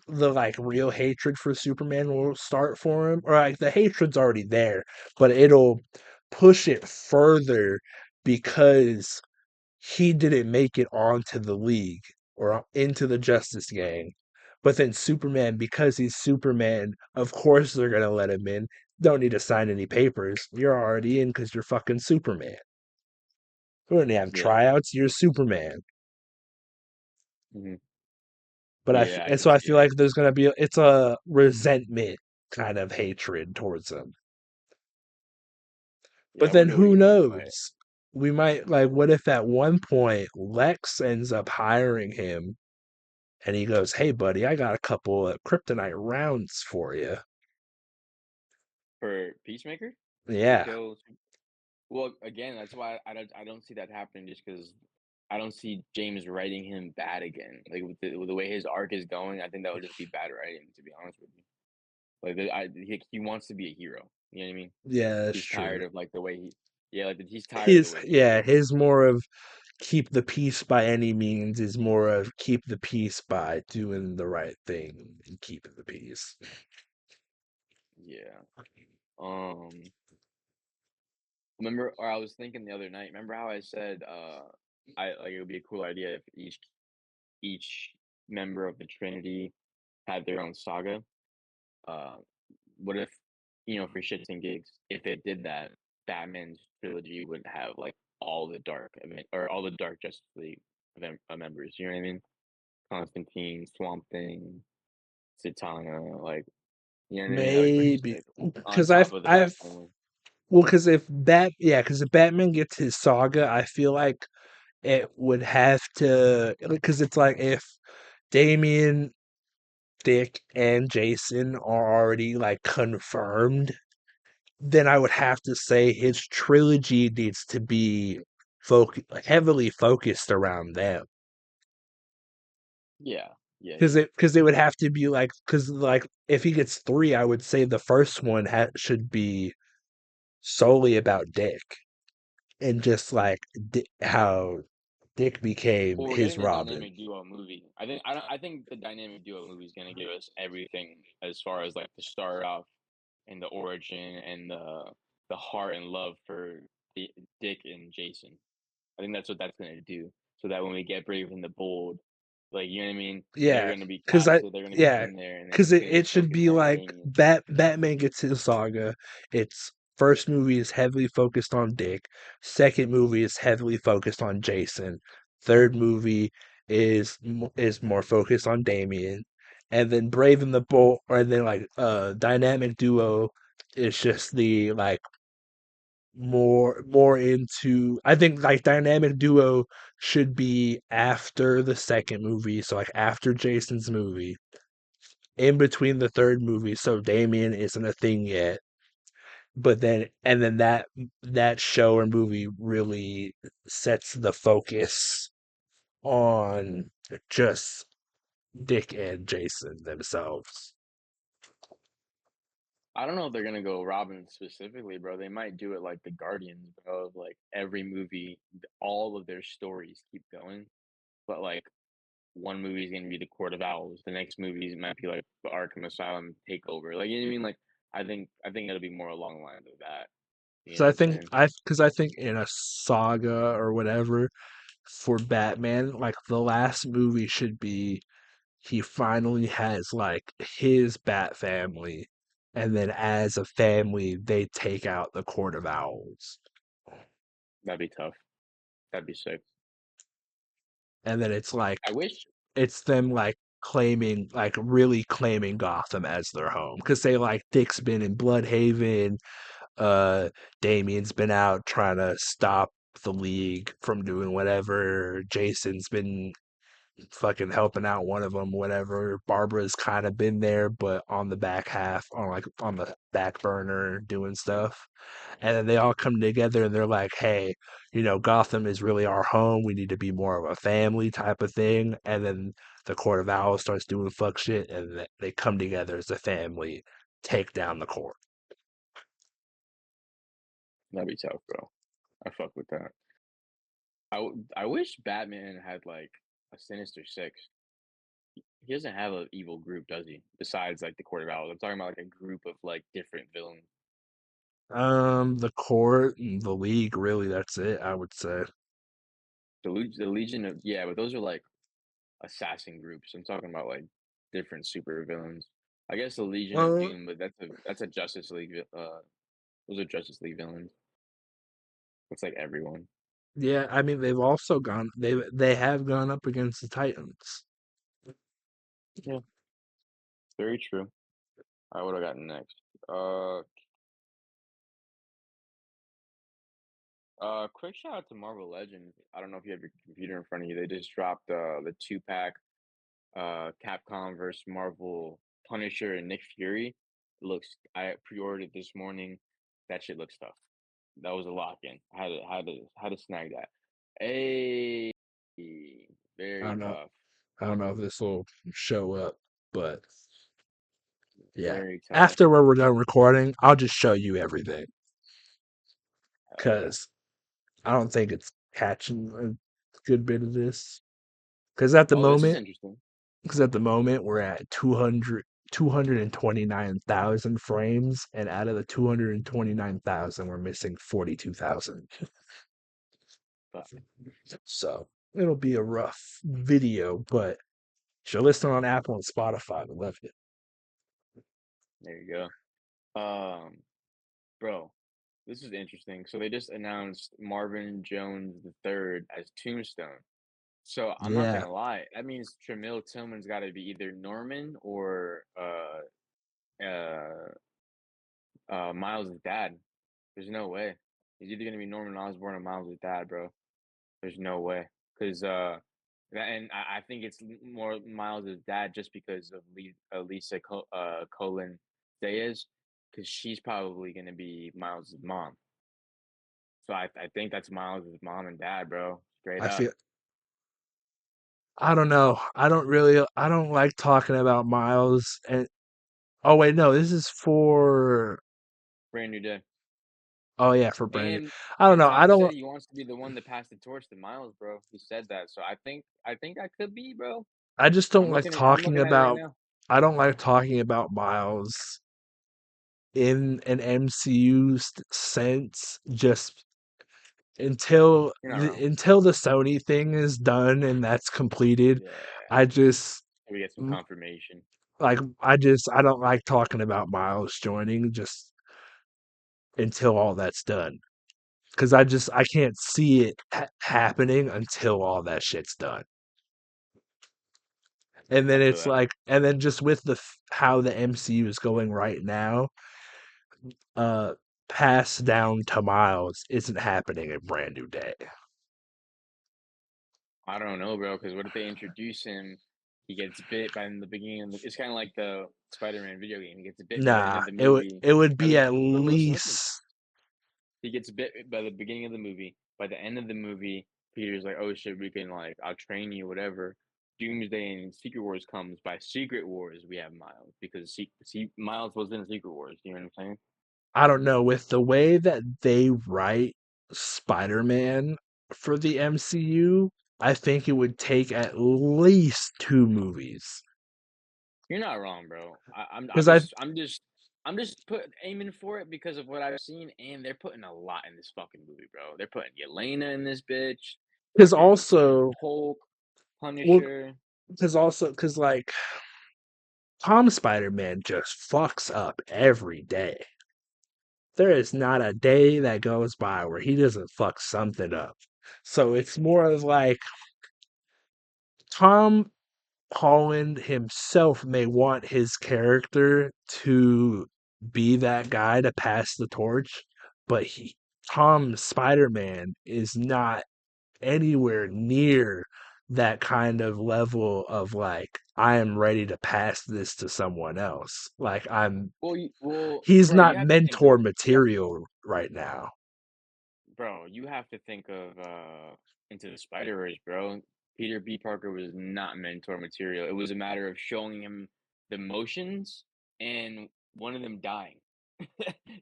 like real hatred for Superman will start for him. Or like the hatred's already there, but it'll push it further because he didn't make it onto the league or into the Justice Gang. But then Superman, because he's Superman, of course they're gonna let him in. Don't need to sign any papers. You're already in because you're fucking Superman. We don't have Yeah. tryouts. You're Superman. Hmm. But Yeah, I and can so I see feel that. like there's gonna be it's a resentment kind of hatred towards him. Yeah, But I then wonder what who he means by it. knows? We might like what if at one point Lex ends up hiring him and he goes, "Hey buddy, I got a couple of kryptonite rounds for you." For Peacemaker to Yeah. kill. Well, again, that's why I don't see that happening just because I don't see James writing him bad again. Like with the way his arc is going, I think that would just be bad writing. To be honest with you, like he wants to be a hero. You know what I mean? Yeah, that's He's true. tired of like the way yeah, like he's tired of the His way things are yeah, going. his more of keep the peace by any means is more of keep the peace by doing the right thing and keeping the peace. Yeah. Um. Remember, or I was thinking the other night. Remember how I said, I like it would be a cool idea if each member of the Trinity had their own saga. Uh, what if, for shits and gigs, if it did that, Batman's trilogy would have like all the or all the Dark Justice League members. You know what I mean? Constantine, Swamp Thing, Zatanna, like you know what I mean? That'd be pretty Maybe sick. On because top of the I've Batman. well, because if Batman gets his saga, I feel like it would have to because it's like if Damien, Dick, and Jason are already like confirmed, then I would have to say his trilogy needs to be heavily focused around them. Yeah, yeah, Because yeah. it would have to be like because like if he gets three, I would say the first one should be solely about Dick and just like how Dick became Well, we're his getting the Robin. dynamic duo movie. I think the dynamic duo movie is gonna give us everything as far as like the start off and the origin and the heart and love for Dick and Jason. I think that's what that's gonna do. So that when we get Brave and the Bold, like you know what I mean, they're Yeah, gonna be because casted, they're gonna be yeah, in there, and because it's gonna it be should focused be on like Damien. Batman gets his saga. Its first movie is heavily focused on Dick. Second movie is heavily focused on Jason. Third movie is more focused on Damien, and then Brave and the Bold, and then like dynamic duo is just the like more into I think like dynamic duo should be after the second movie, so like after Jason's movie, in between the third movie, so Damien isn't a thing yet. But then and then that show or movie really sets the focus on just Dick and Jason themselves. I don't know if they're gonna go Robin specifically, bro. They might do it like the Guardians, bro. Of, like every movie, all of their stories keep going, but like one movie is gonna be the Court of Owls. The next movie might be like the Arkham Asylum takeover. Like you know what I mean? Like I think it'll be more along the lines of that. You So know what I I'm think saying? I think in a saga or whatever for Batman, like the last movie should be he finally has like his Bat family, and then as a family they take out the Court of Owls, That'd be tough. That'd be sick. and then it's like I wish. it's them like claiming like really claiming Gotham as their home because they like Dick's been in Bloodhaven, uh Damien's been out trying to stop the league from doing whatever. Jason's been fucking helping out one of them, whatever. Barbara's kind of been there, but on the back half, on like on the back burner doing stuff. And then they all come together and they're like, hey, Gotham is really our home. We need to be more of a family type of thing. And then the Court of Owls starts doing fuck shit and they come together as a family, take down the court. That'd be tough, bro. I fuck with that. I wish Batman had like a Sinister Six. He doesn't have an evil group, does he? Besides like the Court of Owls. I'm talking about like a group of like different villains. The court, and the league, really, that's it, I would say. The Legion of yeah, but those are like assassin groups. I'm talking about like different super villains. I guess the Legion of Uh, Doom, but that's a Justice League. Those are Justice League villains. It's like everyone. Yeah, I mean they have gone up against the Titans. Yeah, very true. I would have gotten next. Uh, quick shout out to Marvel Legends. I don't know if you have your computer in front of you. They just dropped the 2 pack Capcom versus Marvel Punisher and Nick Fury. I pre-ordered it this morning. That shit looks tough. That was a lock in. I had to snag that. Hey, I very don't know. tough. I don't know if this will show up, but yeah. Very tough. After we're done recording, I'll just show you everything Hell yeah. because I don't think it's catching a good bit of this. Because at the Oh, this is moment, interesting. because at the moment we're at 229,000 frames, and out of the 229,000, we're missing 42,000. But So it'll be a rough video, but if you're listening on Apple and Spotify, we love it. there you go. Bro, this is interesting. So they just announced Marvin Jones the third as Tombstone. So I'm not Yeah, gonna lie, that means Tremil Tillman's got to be either Norman or uh Miles' dad. There's no way. He's either gonna be Norman Osborn or Miles' dad, bro. There's no way. Cause and I think it's more Miles' dad just because of Lisa Colin Reyes, because she's probably gonna be Miles' mom. So I think that's Miles' mom and dad, bro. Straight I up. feel I don't know. I don't like talking about Miles and oh wait, no, this is for Brand new day. oh yeah, for Brandon. And I don't know. I Tom said don't he wants to be the one to pass the torch to Miles, bro. He said that. So I think I could be, bro. I just don't like I'm talking looking at it right about now. I don't like talking about Miles in an MCU sense just You're not wrong. until the Sony thing is done and that's completed. Yeah. I just We get some confirmation. I don't like talking about Miles joining just until all that's done because I can't see it happening until all that shit's done. And I then feel it's that. like, and then just with how the MCU is going right now, uh, pass down to Miles isn't happening in Brand New Day. I don't know, bro. Because what if they introduce him? He gets bit by in the beginning of it's kind of like the Spider-Man video game. He gets bit by the end Nah, of the movie. it would By be the at listen, listen. least He gets bit by the beginning of the movie. By the end of the movie, Peter's like, "Oh shit, we can like, I'll train you, whatever." Doomsday and Secret Wars comes by Secret Wars. We have Miles because Miles was in Secret Wars. You know what I'm saying? I don't know, with the way that they write Spider-Man for the MCU, I think it would take at least 2 movies. You're not wrong, bro. Because I I'm just aiming for it because of what I've seen, and they're putting a lot in this fucking movie, bro. They're putting Yelena in this bitch, because fucking also Hulk, well, Punisher. because like Tom Spider-Man just fucks up every day. There is not a day that goes by where he doesn't fuck something up. So it's more of like Tom Holland himself may want his character to be that guy to pass the torch, but Tom Spider-Man is not anywhere near that kind of level of like I am ready to pass this to someone else. Like he's Bro, not mentor material right now. you have to think of Into the Spider-Verse, bro. Peter B. Parker was not mentor material. It was a matter of showing him the motions and one of them dying.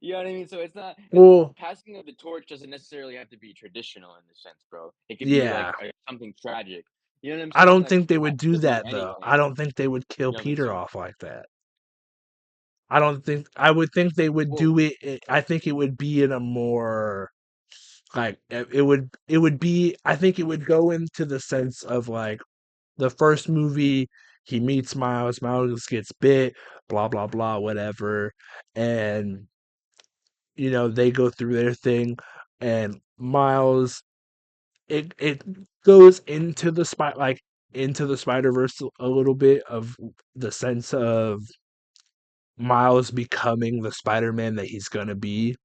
You know what I mean? So it's not because Well, passing of the torch doesn't necessarily have to be traditional in the sense, bro. It could be like yeah. something tragic. You know what I'm I saying? don't Like think they would it do could be that though. I anything. don't think they would kill You don't think Peter so? off like that. I don't think I would think they would Well, do it. I think it would be in a more like it would be I think it would go into the sense of like the first movie he meets Miles gets bit, blah blah blah, whatever, and they go through their thing, and Miles it goes into the Spider Verse a little bit of the sense of Miles becoming the Spider Man that he's gonna be.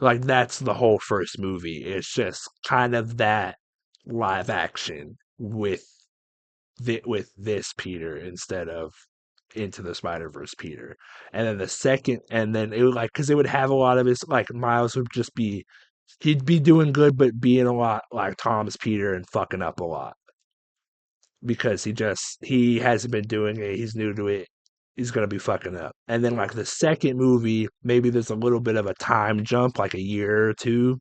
Like that's the whole first movie. It's just kind of that live action with this Peter instead of into the Spider Verse Peter. And then the second, and then it would like because it would have a lot of his like Miles would just be he'd be doing good, but being a lot like Tom's Peter and fucking up a lot because he hasn't been doing it. He's new to it. He's gonna be fucking up. And then like the second movie, maybe there's a little bit of a time jump, like a year or two.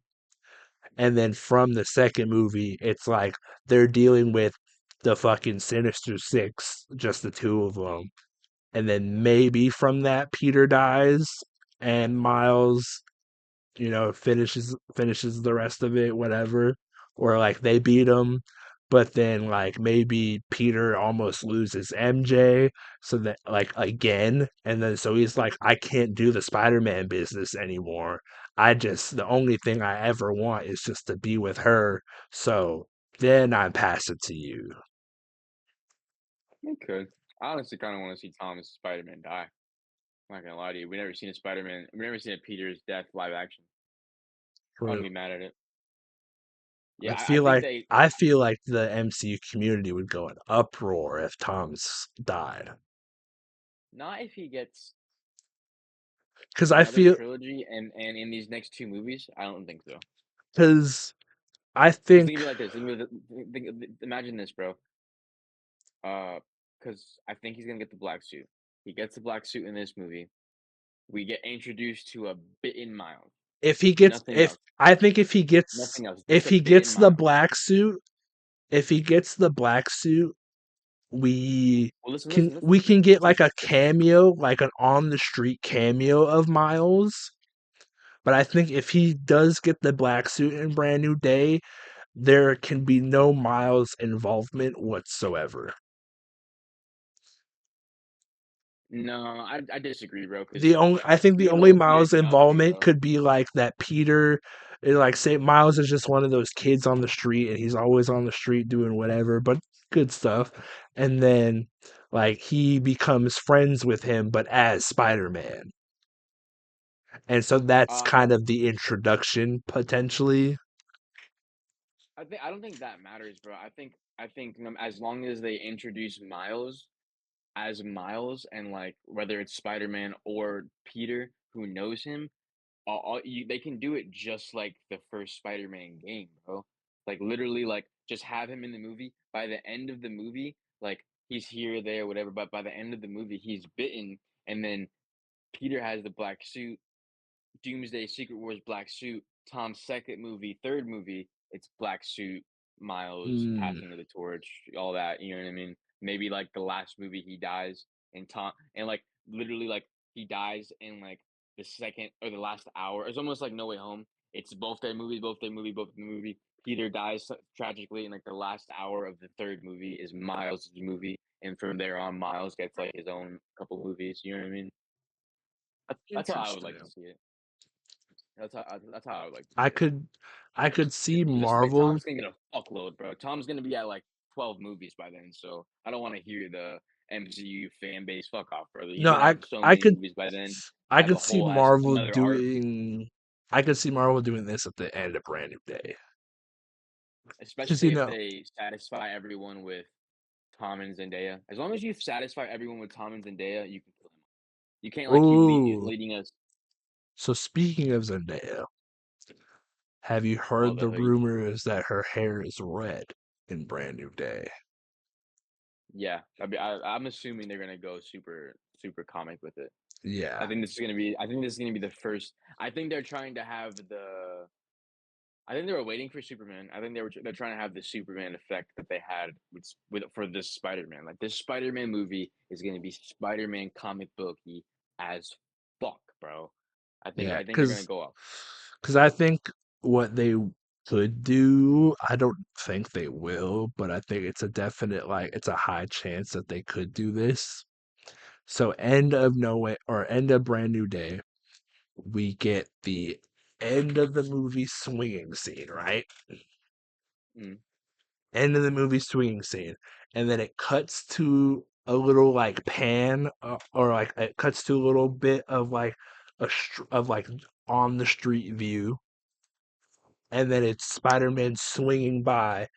And then from the second movie, it's like they're dealing with the fucking Sinister Six, just the two of them. And then maybe from that, Peter dies and Miles finishes the rest of it, whatever. Or like they beat him, but then like maybe Peter almost loses MJ, so that like again, and then so he's like, I can't do the Spider-Man business anymore. The only thing I ever want is just to be with her. So then I pass it to you. okay. I honestly kind of want to see Thomas Spider-Man die. I'm not gonna lie to you. We never seen a Spider-Man. We never seen a Peter's death live action. I True. wouldn't be mad at it. I Yeah, I feel think like they I feel like the MCU community would go in uproar if Tom's died. not if he gets Because I another feel trilogy and in these next two movies. I don't think so. because I Because think think of it like this. Imagine this, bro. Because I think he's gonna get the black suit. He gets the black suit in this movie. We get introduced to a bitten Miles. if he gets Nothing if else. I think if he gets Nothing else. if Just a he bitten gets the Miles. black suit, if he gets the black suit, we Well, listen, can listen, we listen, can get listen. like a cameo, like an on the street cameo of Miles. But I think if he does get the black suit in Brand New Day, there can be no Miles involvement whatsoever. No, I disagree, bro. The Because only I think we the know the only whole Peter Miles geography, involvement bro. could be like that Peter like say Miles is just one of those kids on the street and he's always on the street doing whatever, but good stuff. And then like he becomes friends with him but as Spider-Man. And so that's Uh, kind of the introduction potentially. I don't think that matters, bro. I think as long as they introduce Miles as Miles and like whether it's Spider-Man or Peter who knows him, they can do it just like the first Spider-Man game, bro. Like literally, like just have him in the movie. By the end of the movie, like he's here, there, whatever. But by the end of the movie, he's bitten, and then Peter has the black suit. Doomsday, Secret Wars, black suit. Tom's second movie, third movie, it's black suit, Miles Mm, passing of the torch, all that. You know what I mean? Maybe like the last movie he dies, and Tom, and like literally like he dies in like the second or the last hour. It's almost like No Way Home. It's both their movies, both their movie, both the movie. Peter dies tragically, and like the last hour of the third movie is Miles' movie, and from there on, Miles gets like his own couple movies. You know what I mean? That's how I would like to interesting. see it. That's how I would like to I see it. could I could see Just like Marvel. Tom's gonna get a fuckload, bro. Tom's gonna be at like 12 movies by then, so I don't want to hear the MCU fan base fuck off, brother. He's No, gonna have so I many could movies by then. I Have could a see whole ass Marvel another arc, doing I could see Marvel doing this at the end of Brand New Day. Because especially if they satisfy everyone with Tom and Zendaya. As long as you satisfy everyone with Tom and Zendaya, you can kill them. You can't like keep ooh. leading us. So speaking of Zendaya, have you Oh, heard the the hoodie. rumors that her hair is red in Brand New Day? Yeah, I'm assuming they're gonna go super comic with it. Yeah. I think this is gonna be the first. I think they're trying to have the. I think they were waiting for Superman. I think they're trying to have the Superman effect that they had with for this Spider-Man. Like this Spider-Man movie is gonna be Spider-Man comic booky as fuck, bro. Yeah, I think they're gonna go up. because I think what they could do, I don't think they will, but I think it's a definite like it's a high chance that they could do this. So end of No Way or end of Brand New Day, we get the end of the movie swinging scene, right? Mm, End of the movie swinging scene, and then it cuts to a little like pan or like it cuts to a little bit of like of like on the street view, and then it's Spider-Man swinging by,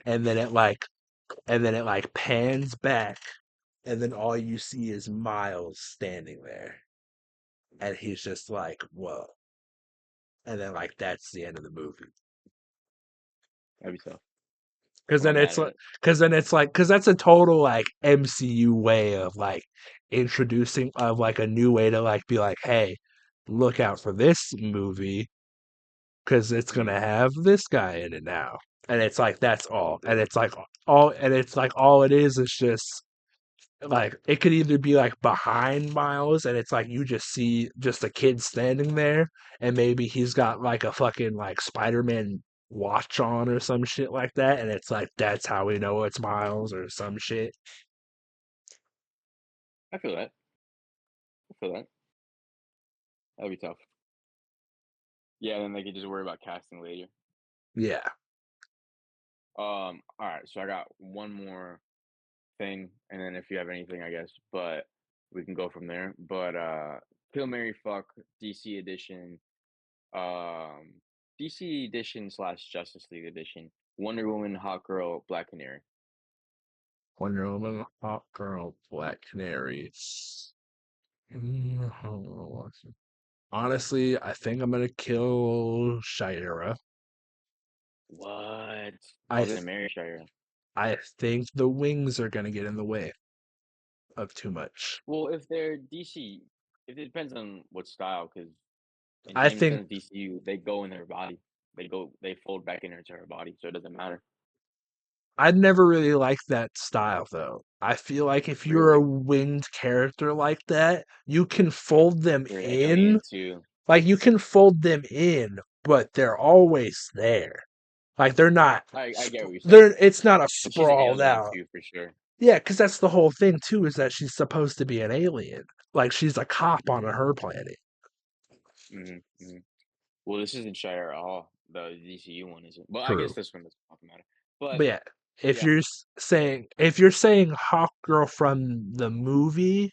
and then it like pans back, and then all you see is Miles standing there, and he's just like, "Whoa!" And then like that's the end of the movie. that'd be tough. Because I'm not then mad it's at like, it. because that's a total like MCU way of like introducing of like a new way to like be like, hey, look out for this movie because it's Mm, gonna have this guy in it now, and it's like that's I all, feel and that. it's like all, and it's like all it is just like it could either be like behind Miles, and it's like you just see just a kid standing there, and maybe he's got like a fucking like Spider-Man watch on or some shit like that, and it's like that's how we know it's Miles or some shit. I feel that. I feel that. That'd be tough. Yeah, then they could just worry about casting later. Yeah. All right. So I got one more thing, and then if you have anything, I guess, but we can go from there. But Kill Mary Fuck DC edition, um, DC edition slash Justice League edition, Wonder Woman, Hawk Girl, Black Canary. Wonder Woman, Hot Girl, Black Canary. Mm, honestly, I think I'm gonna kill Shira. What? I I was gonna th- marry Shira. I think the wings are gonna get in the way of too much. Well, if they're DC, it depends on what style, because in I James think Gunn's DCU, they go in their body. They fold back into her body, so it doesn't matter. I'd never really liked that style though. I feel like if you're a Really, winged character like that, you can fold them you're an in. alien too. Like you can fold them in, but they're always there. Like they're not I get what you're saying, they're it's not a but she's an sprawled alien out. too, for sure. Yeah, because that's the whole thing too, is that she's supposed to be an alien. Like she's a cop on Hmm. her planet. Hmm. Hmm. Well, this isn't Shire at all. The DCU one isn't. Well, I guess True. this one doesn't fucking matter. But But yeah, yeah, if you're saying Hawk Girl from the movie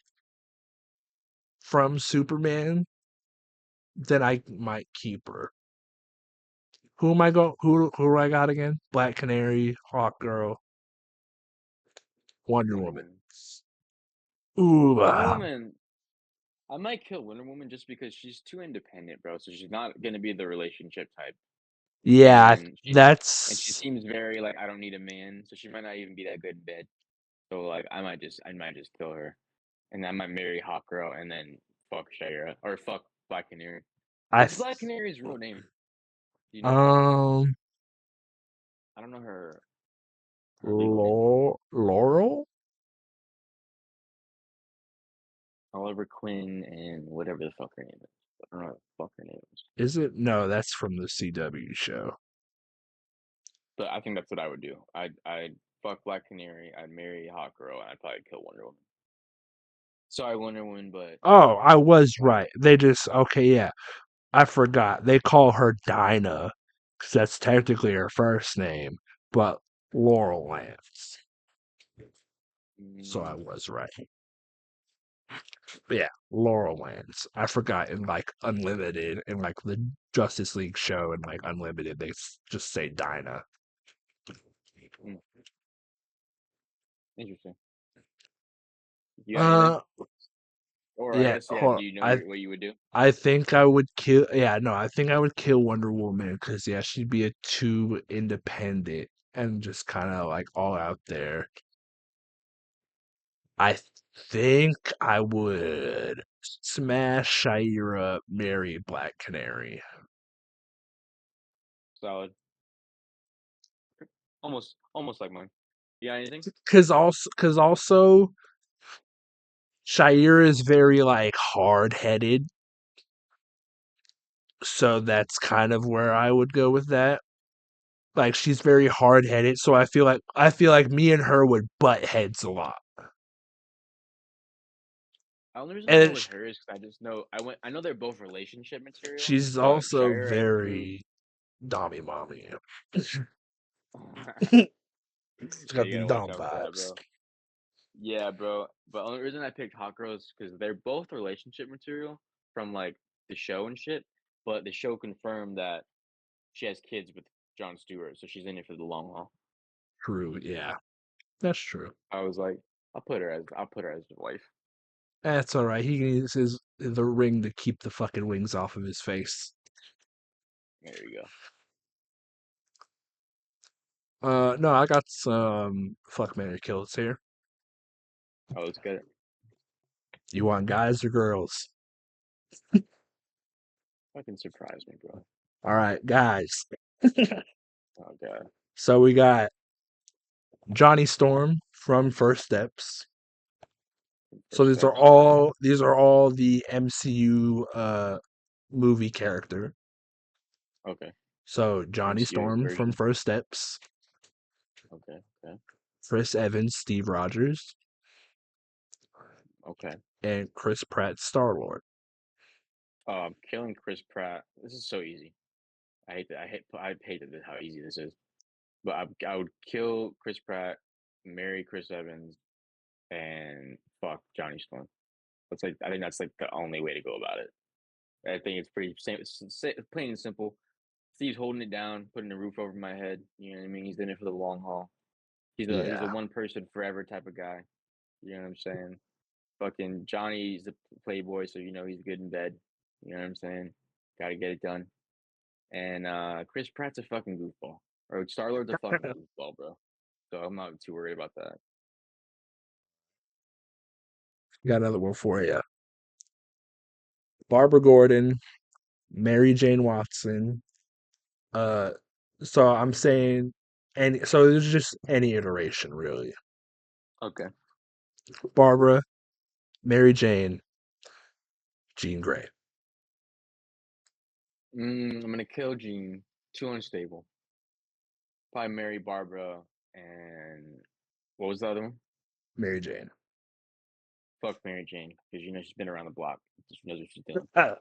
from Superman, then I might keep her. Who do I got again? Black Canary, Hawk Girl, Wonder Wonder Woman. Woman. Ooh, Wonder Woman. I might kill Wonder Woman just because she's too independent, bro. So she's not gonna be the relationship type. Yeah, and she that's seems very like I don't need a man, so she might not even be that good in bed. So like I might just kill her, and I might marry Hawk Girl, and then fuck Shayra or fuck Black Canary. I What's th- Black Canary's real name? Do you know? um I don't know her legal name. Laurel? Oliver Quinn and whatever the fuck her name is. I don't know what the fuck her name is. Is it? No, that's from the CW show. But I think that's what I would do. I'd fuck Black Canary, I'd marry Hawk Girl, and I'd probably kill Wonder Woman. Sorry, Wonder Woman, but Oh, I was fuck right. it. They just okay, yeah. I forgot. They call her Dinah because that's technically her first name, but Laurel Lance. So I Mm, was right. But yeah, Laurel Lance. I forgot in like Unlimited in like the Justice League show and like Unlimited they just say Dinah. mm, interesting. You got anything? Uh Or I yeah, guess yeah. Do you know I what you would do? I think I would kill. Yeah, no, I think I would kill Wonder Woman because yeah, she'd be a too independent and just kind of like all out there. I think I would smash Shaira, marry Black Canary. Solid. Almost like mine. You got anything? Cause also, Shaira is very like hard headed, so that's kind of where I would go with that. Like she's very hard headed, so I feel like me and her would butt heads a lot. The only reason I went And with her is because I just know I know they're both relationship material, she's but also Shira and Groot. very dommy mommy. She's Yeah, got you the gotta watch dom out for that, vibes. bro. Yeah, bro. But only reason I picked Hot Girls because they're both relationship material from like the show and shit. But the show confirmed that she has kids with Jon Stewart, so she's in it for the long haul. True, yeah, that's true. I was like, I'll put her as the wife. That's all right. He can use his the ring to keep the fucking wings off of his face. There you go. No, I got some fuck Mary kills here. Oh, let's get it. You want guys or girls? Fucking surprise me, bro. All right, guys. Oh god. So we got Johnny Storm from First Steps. So First these are steps. Okay. all these are all the MCU movie character. Okay. So Johnny MCU Storm from version. First Steps, Okay. Okay. Chris Evans, Steve Rogers, Okay. and Chris Pratt, Star Lord. Killing Chris Pratt. This is so easy. I hate that how easy this is. But I would kill Chris Pratt, marry Chris Evans, and fuck Johnny Storm. That's like I think that's like the only way to go about it. I think it's pretty plain and simple. Steve's holding it down, putting a roof over my head. You know what I mean? He's in it for the long haul. He's a Yeah, one person forever type of guy. You know what I'm saying? Fucking Johnny's a playboy, so you know he's good in bed. You know what I'm saying? Got to get it done. And Chris Pratt's a fucking goofball, or Star Lord's a fucking goofball, bro. So I'm not too worried about that. got another one for you. Barbara Gordon, Mary Jane Watson. Uh, so I'm saying, and so there's just any iteration really. Okay. Barbara, Mary Jane, Jean Grey. I'm gonna kill Jean. Too unstable. Probably marry Barbara and what was the other one? Mary Jane. Fuck Mary Jane because you know she's been around the block. She knows what she's doing. Uh,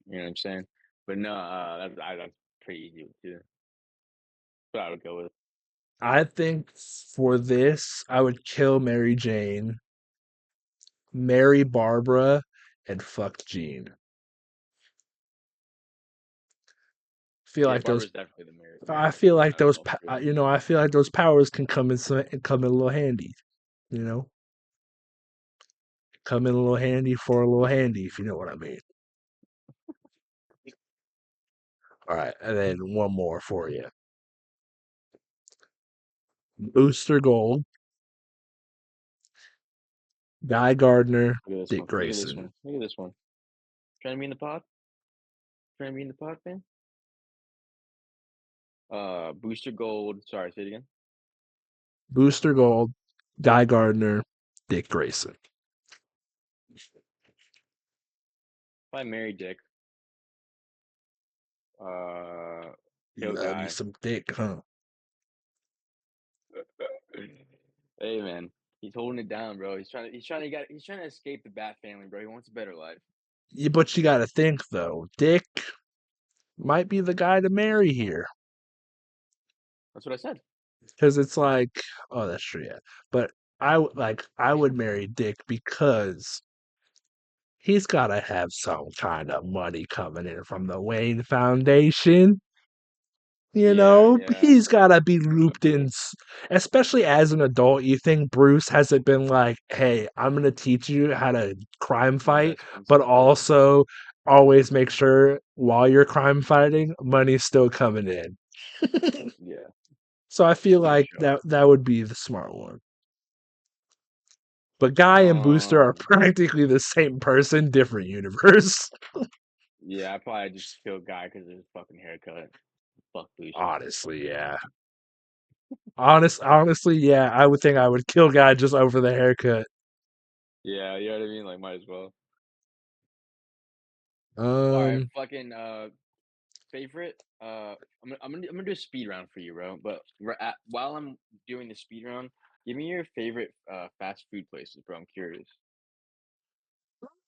You know what I'm saying? But no, that's pretty easy too. But I would go with. I think for this, I would kill Mary Jane, marry Barbara, and fuck Jean. Feel Yeah, like those. Barbara's definitely the I married feel one like out of those. all three. I feel like those powers can come in a little handy. You know, come in a little handy for a little handy, if you know what I mean. All right, and then one more for you. Booster Gold, Guy Gardner, Look at this Dick one. Look at this Grayson. one. Look at this one. Trying to be in the pod? Trying to be in the pod, man? Booster Gold. Sorry, say it again. Booster Gold, Guy Gardner, Dick Grayson. If I marry Dick, uh, You kill love you Guy. some dick, huh? Hey man, he's holding it down, bro. He's trying to escape the Bat family, bro. He wants a better life. Yeah, but you got to think though, Dick might be the guy to marry here That's what I said. because it's like, oh, that's true, yeah. But I would marry Dick because he's got to have some kind of money coming in from the Wayne Foundation. You Yeah, know, yeah. he's got to be looped in, especially as an adult. You think Bruce hasn't been like, hey, I'm going to teach you how to crime fight, Investments but and shit. also always make sure while you're crime fighting, money's still coming in. Yeah, So I feel for like sure. that would be the smart one. But Guy and Booster are Um, practically the same person, different universe. yeah, I probably just kill Guy because of his fucking haircut. Fuck Booster. Honestly, yeah. Honestly, yeah. I would think I would kill Guy just over the haircut. Yeah, you know what I mean. Like, might as well. All right, Um, fucking favorite. I'm gonna do a speed round for you, bro. But while I'm doing the speed round, give me your favorite fast food places, bro. I'm curious.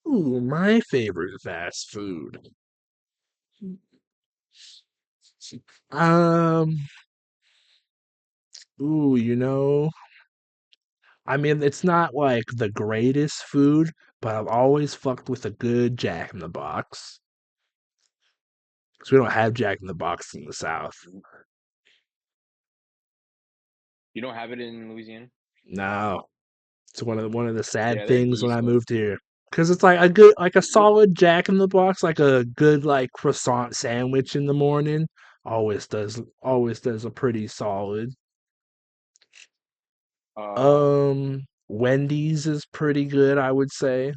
ooh, my favorite fast food. Um, ooh, I mean, it's not like the greatest food, but I've always fucked with a good Jack in the Box. Because we don't have Jack in the Box in the South. You don't have it in Louisiana? No, it's one of the sad Yeah, they're in the things when East I Coast. moved here. Because it's like a good, like a What? solid Jack in the Box, like a good like croissant sandwich in the morning. Always does a pretty solid. Uh, Wendy's is pretty good, I would say.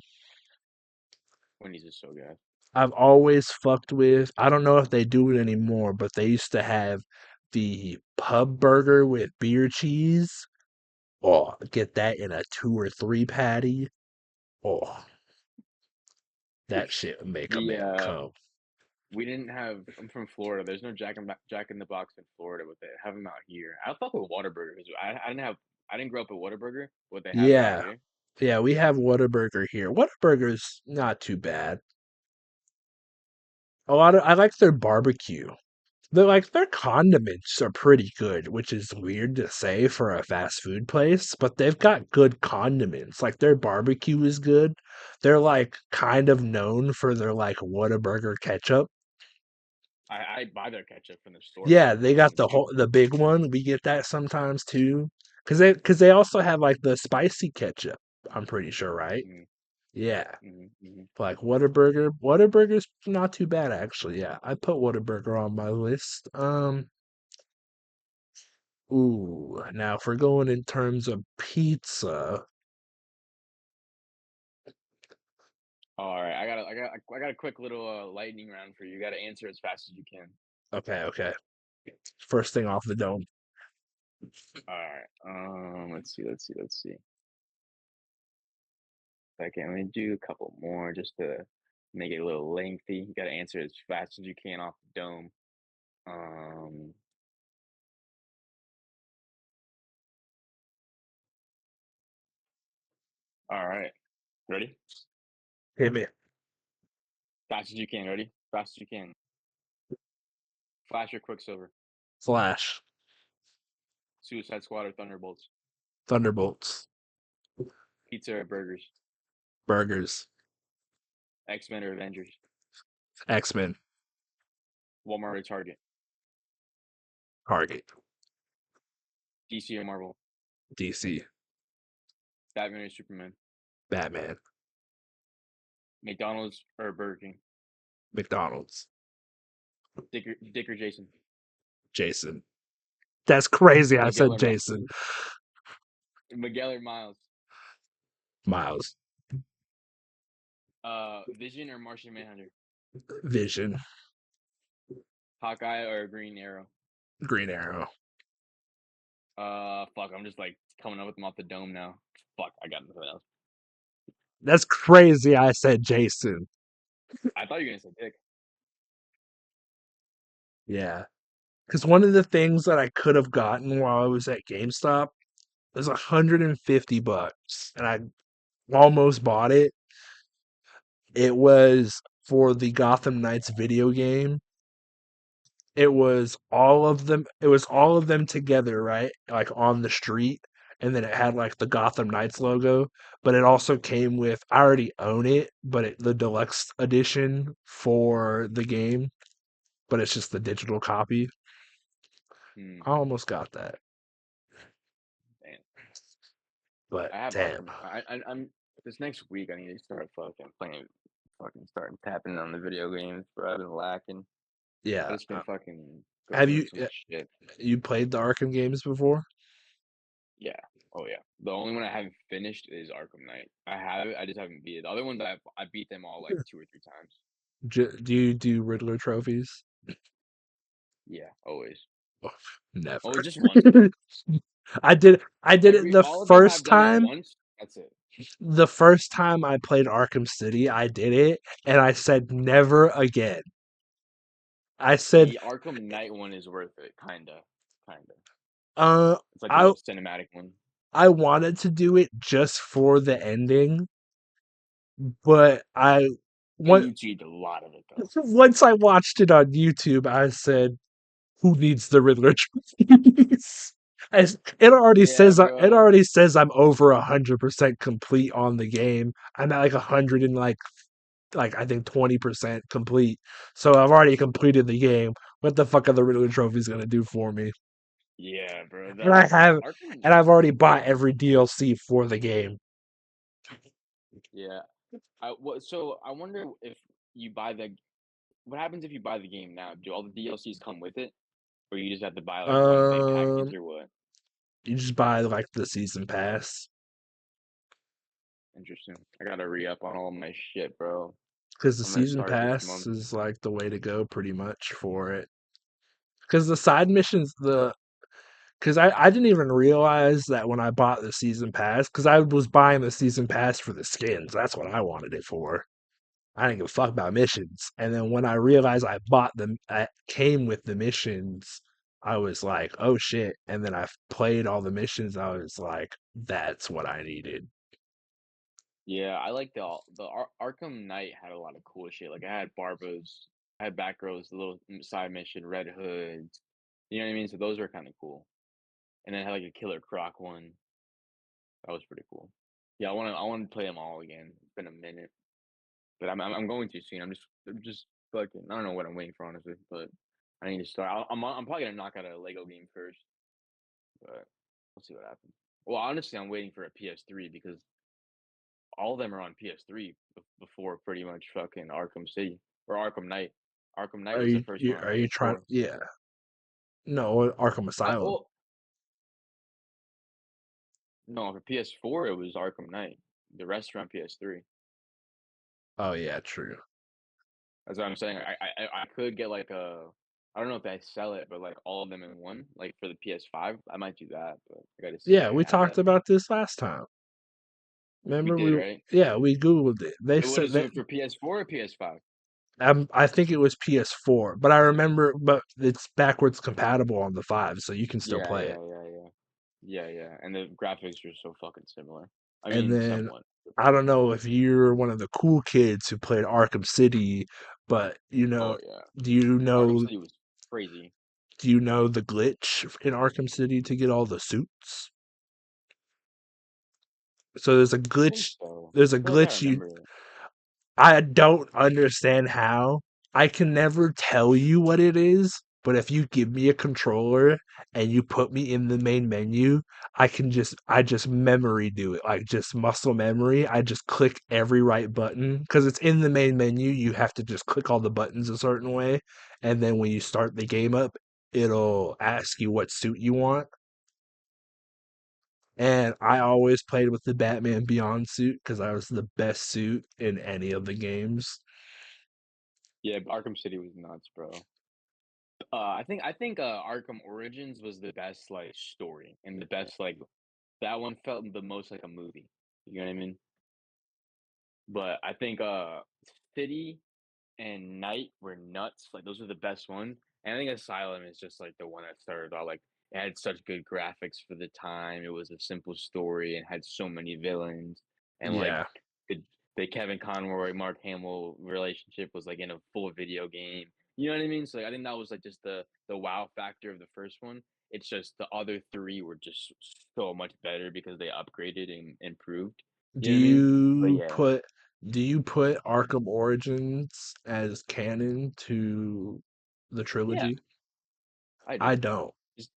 Wendy's is so good. I've always fucked with, I don't know if they do it anymore, but they used to have the pub burger with beer cheese. Oh, get that in a 2 or 3 patty. Oh, that shit would make a The man come. we didn't have. I'm from Florida. There's no Jack in the Box in Florida, but they have them out here. I fuck with Whataburger because I didn't have. I didn't grow up with Whataburger, but they have it out Yeah. here. Yeah, we have Whataburger here. Whataburger's not too bad. I like their barbecue. Their condiments are pretty good, which is weird to say for a fast food place, but they've got good condiments. Like their barbecue is good. They're like kind of known for their like Whataburger ketchup. I buy their ketchup from the store, bro. Yeah, they got the big one. We get that sometimes too. Cause they also have like the spicy ketchup, I'm pretty sure, right? Mm-hmm, Yeah. mm-hmm. Like Whataburger's not too bad actually. Yeah, I put Whataburger on my list. Ooh, now if we're going in terms of pizza, All right, I got a quick little lightning round for you. You got to answer as fast as you can. okay, okay. First thing off the dome. All right. Let's see. Second, let me do a couple more just to make it a little lengthy. You got to answer as fast as you can off the dome. Um. All right. Ready? Hit me. Fast as you can. Ready? Fast as you can. Flash or Quicksilver. Flash. Suicide Squad or Thunderbolts. Thunderbolts. Pizza or burgers. Burgers. X-Men or Avengers. X-Men. Walmart or Target. Target. DC or Marvel. DC. Batman or Superman. Batman. McDonald's or Burger King. McDonald's. Dick or Jason. Jason. That's crazy. I Miguel said or Jason. Miguel or Miles. Miles. Vision or Martian Manhunter. Vision. Hawkeye or Green Arrow. Green Arrow. Fuck. I'm just like coming up with them off the dome now. Fuck. I got nothing else. That's crazy. I said Jason. I thought you were gonna say Dick. Yeah. Because one of the things that I could have gotten while I was at GameStop was $150, and I almost bought it. It was for the Gotham Knights video game. It was all of them. It was all of them together, right? Like on the street, and then it had like the Gotham Knights logo. But it also came with. I already own it, but the deluxe edition for the game. But it's just the digital copy. Hmm. I almost got that, Damn. but I have damn, Arkham. I'm this next week. I need to start fucking playing. Fucking starting tapping on the video games, bro. I've been lacking. I yeah. just been fucking Have going through you some shit. you played the Arkham games before? Yeah. Oh yeah. The only one I haven't finished is Arkham Knight. I have it. I just haven't beat it. The other ones I beat them all like 2 or 3 times. Do you do Riddler trophies? Yeah. Always. Oh, never. Oh, just once though. I did it Every the all of them I've first done it time. once. That's it. The first time I played Arkham City, I did it, and I said never again. I said, The Arkham Knight one is worth it. Kinda. uh, It's like the I most cinematic one. I wanted to do it just for the ending, but They once UG'd a lot of it though. once I watched it on YouTube, I said, "Who needs the Riddler trophies?" Yeah, it bro. already says I'm over 100% complete on the game. I'm at like 100 and like I think 20% complete. So I've already completed the game. What the fuck are the Riddler trophies gonna do for me? Yeah, bro. And I The have Arkham. and I've already bought every DLC for the game. Yeah. So I wonder if you buy the. What happens if you buy the game now? Do all the DLCs come with it, or you just have to buy like one big package, Um, or what? you just buy like the season pass Interesting. I gotta re up on all my shit, bro. because the I'm gonna season start this pass month. is like the way to go pretty much for it. Because the side missions, because I didn't even realize that when I bought the season pass, because I was buying the season pass for the skins. That's what I wanted it for. I didn't give a fuck about missions. And then when I realized I bought them, I came with the missions. I was like, oh shit. And then I played all the missions. I was like, that's what I needed. Yeah, I like Arkham Knight had a lot of cool shit. Like I had Barbos, I had Batgirl's little side mission, Red Hoods. You know what I mean? So those were kind of cool. And then I had like a Killer Croc one. That was pretty cool. Yeah, I want to play them all again. It's been a minute, but I'm going to soon. I'm just fucking. I don't know what I'm waiting for honestly, but I need to start. I'm probably gonna knock out a Lego game first, but we'll see what happens. Well, honestly, I'm waiting for a PS3 because all of them are on PS3 before pretty much fucking Arkham City or Arkham Knight. Arkham Knight was the first one on Are you trying? PS4. Yeah. No, Arkham Asylum. Well, no, for PS4 it was Arkham Knight. The rest are on PS3. Oh yeah, true. That's what I'm saying. I could get like a. I don't know if they sell it, but like all of them in one, like for the PS5, I might do that. But I gotta see if Yeah, I we have talked that. about this last time. We Remember did, we right? yeah, we googled it. They What said is that it for PS4 or PS5? I think it was PS4, but I remember but it's backwards compatible on the 5, so you can still Yeah, play it. yeah, yeah, yeah, yeah, yeah. And the graphics are so fucking similar. I And mean, then somewhat. I don't know if you're one of the cool kids who played Arkham City, but Oh yeah, do you Arkham know City was crazy. do you know the glitch in Arkham City to get all the suits? So I think so. there's I a feel like I glitch you remember it. I don't understand how. I can never tell you what it is, But if you give me a controller and you put me in the main menu, I just memory do it, like just muscle memory. I just click every right button because it's in the main menu. You have to just click all the buttons a certain way, and then when you start the game up, it'll ask you what suit you want. And I always played with the Batman Beyond suit because I was the best suit in any of the games. Yeah, Arkham City was nuts, bro. I think Arkham Origins was the best like story and the best like that one felt the most like a movie. You know what I mean? But I think City and Night were nuts. Like those are the best ones. And I think Asylum is just like the one that started out. Like it had such good graphics for the time. It was a simple story and had so many villains. And like Yeah. the the Kevin Conroy Mark Hamill relationship was like in a full video game. You know what I mean? So like, I think that was like just the wow factor of the first one. It's just the other three were just so much better because they upgraded and improved. Do You know what I mean? But you yeah, put do you put Arkham Origins as canon to the yeah, trilogy? I I do. don't. Just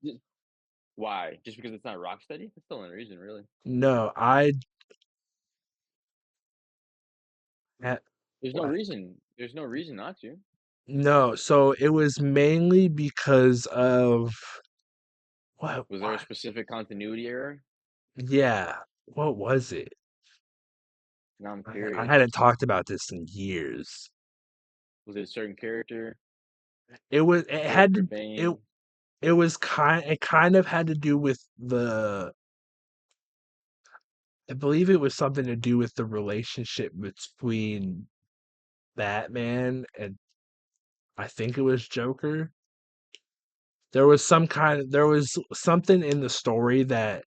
why? Just because it's not Rocksteady? That's the only reason, really. No, I eh, There's no what? reason. There's no reason not to. No, so it was mainly because of Was there a what? specific continuity error? Yeah, what was it? Now I'm I curious. hadn't talked about this in years. Was it a certain character? It had Joker, to Bane? it kind of had to do with the I believe it was something to do with the relationship between Batman and I think it was Joker. There was something in the story that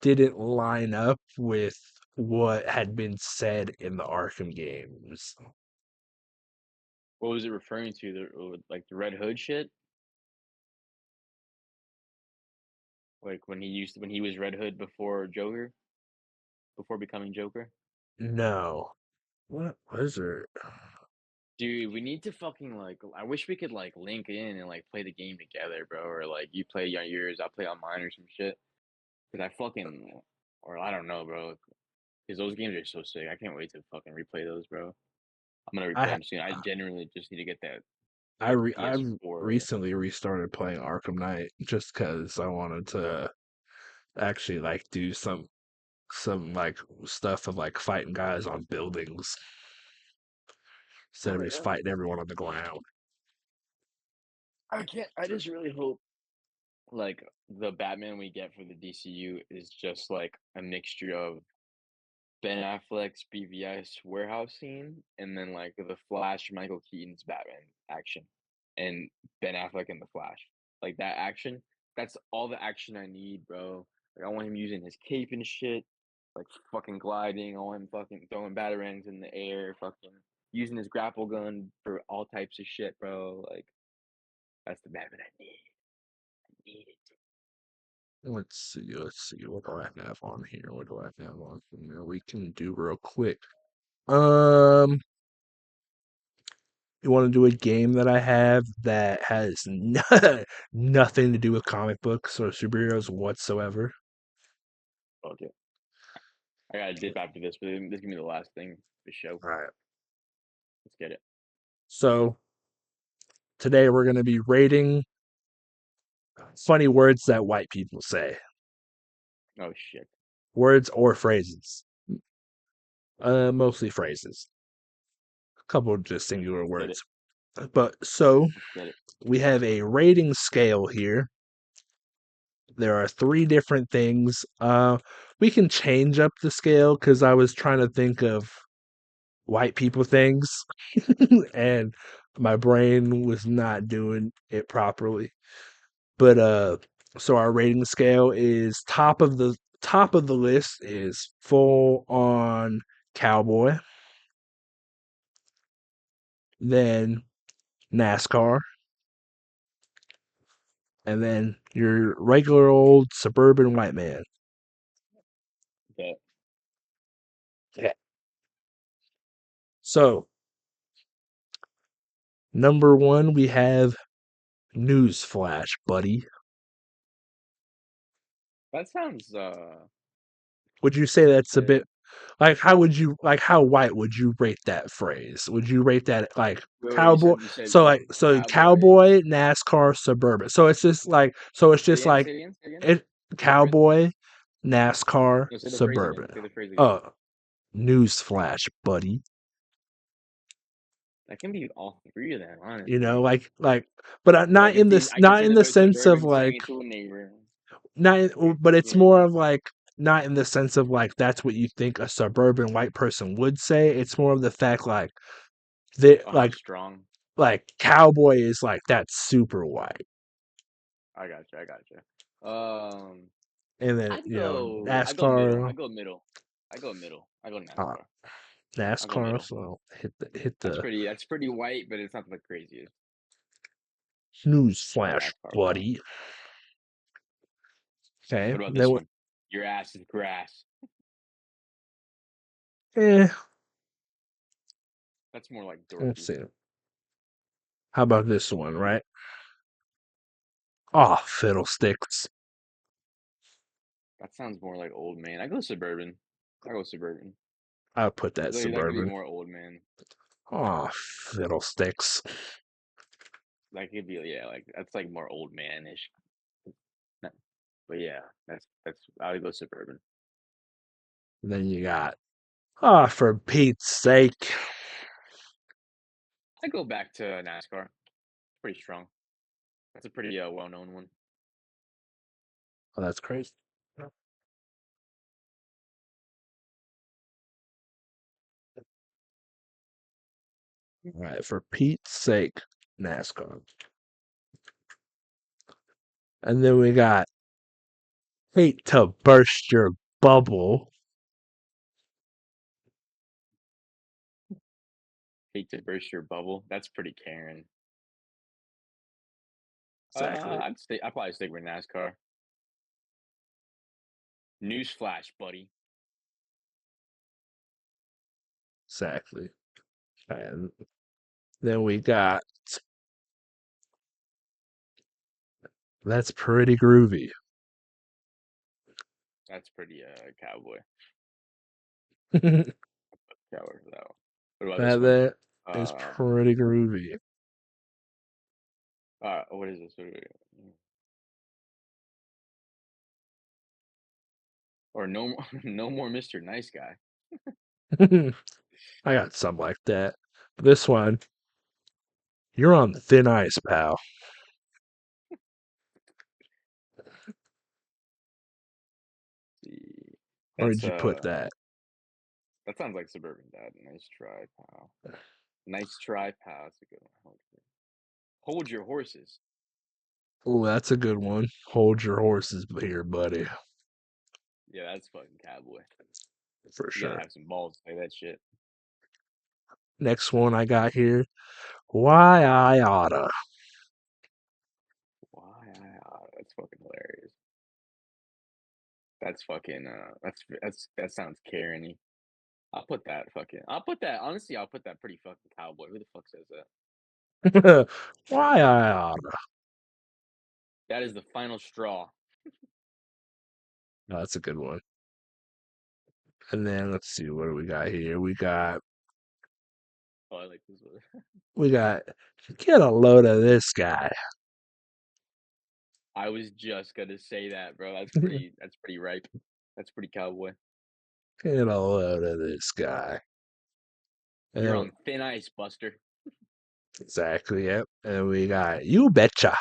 didn't line up with what had been said in the Arkham games. What was it referring to? Like the Red Hood shit? Like when he was Red Hood before Joker? Before becoming Joker? No. What was it? Dude, we need to fucking like. I wish we could like link in and like play the game together, bro. Or like you play on yours, I'll play on mine or some shit. Cause I fucking, or I don't know, bro. Because those games are so sick. I can't wait to fucking replay those, bro. I'm gonna replay I them soon. I genuinely just need to get that I've PS4. recently restarted playing Arkham Knight just because I wanted to actually like do some like stuff of like fighting guys on buildings instead Oh of just yeah. fighting everyone on the ground. I can't. I just really hope like the Batman we get for the DCU is just like a mixture of Ben Affleck's BVS warehouse scene and then like the Flash Michael Keaton's Batman action and Ben Affleck in the Flash. Like that action, that's all the action I need, bro. Like I want him using his cape and shit, like fucking gliding, I want him fucking throwing batarangs in the air, fucking using his grapple gun for all types of shit, bro. Like that's the Batman I need. I need it. Let's see, let's see. What do I have on here? What do I have on here? We can do real quick. Um, you want to do a game that I have that has nothing to do with comic books or superheroes whatsoever? Fuck it. I gotta dip after this, but this gonna be the last thing for the show. All right. Let's get it. So today we're going to be rating funny words that white people say, Oh shit. words or phrases. Mostly phrases. A couple of just singular Let's get it. words. But so Let's get it. we have a rating scale here. There are three different things. We can change up the scale because I was trying to think of white people things, and my brain was not doing it properly. But so our rating scale is top of the list is full on cowboy, then NASCAR, and then your regular old suburban white man. Okay. Yeah. So number one, we have Newsflash, buddy. That sounds Would you say that's a yeah. bit like how would you like how white would you rate that phrase? Would you rate that like Wait, cowboy? So like so cowboy. cowboy, NASCAR, suburban. So it's just like so it's Say it just again, like say it again, say it again. it Say the phrase. cowboy, NASCAR, No, say the phrase again. suburban. Say the phrase again. Oh, newsflash, buddy. That can be all three of them, You know, honestly. but Like if these, I can not say in the the word sense of suburban like saying to a neighbor. but it's Yeah. more of like not in the sense of like that's what you think a suburban white person would say. It's more of the fact they Oh, how like strong. cowboy is like that's super white, I got you. I got you. and then I go middle. NASCAR, I go middle. I go middle. I go uh, NASCAR. I go NASCAR. middle. So hit the That's pretty white, but it's not the craziest. snooze I go flash, NASCAR, bro. buddy. Okay, What about then this one? Your ass is grass. eh, That's more like let's dorky. see. How about this one, right? Oh, fiddlesticks. That sounds more like old man. I go suburban. I go suburban. I'll put that Like, that could be suburban. more old man. Oh, fiddlesticks. That could be, yeah, like that's like more old manish. No, but yeah, that's I would go suburban. Then you got, oh, for Pete's sake. I go back to NASCAR. Pretty strong. That's a pretty well known one. Oh, that's crazy. All right, for Pete's sake, NASCAR. And then we got hate to burst your bubble. Hate to burst your bubble. That's pretty Karen. Exactly. I'd probably stick with NASCAR. Newsflash, buddy. Exactly. And then we got that's pretty groovy. That's pretty cowboy. that Cowboy for that one. What about this one? that is Uh, pretty groovy. what is this? Or no, no more Mr. Nice Guy. I got some like that. This one, you're on thin ice, pal. See, Where'd that's you put that? that sounds like suburban dad. Nice try, pal. Nice try, pal. That's a good one. Hold your horses. Oh, that's a good one. Hold your horses here, buddy. Yeah, that's fucking cowboy. For You gotta sure. have some balls to say that shit. Next one I got here. Why I oughta. Why? That's fucking hilarious. That's fucking. That sounds Karen-y. I'll put that fucking. I'll put that. Honestly, I'll put that pretty fucking cowboy. Who the fuck says that? Why I oughta. That is the final straw. No, that's a good one. And then let's see what do we got here. Oh, I like this one. We got get a load of this guy. I was just gonna say that, bro. Get That's pretty ripe. That's pretty cowboy. a load of this guy. And You're then on thin ice, Buster. exactly, yep. And we got you betcha.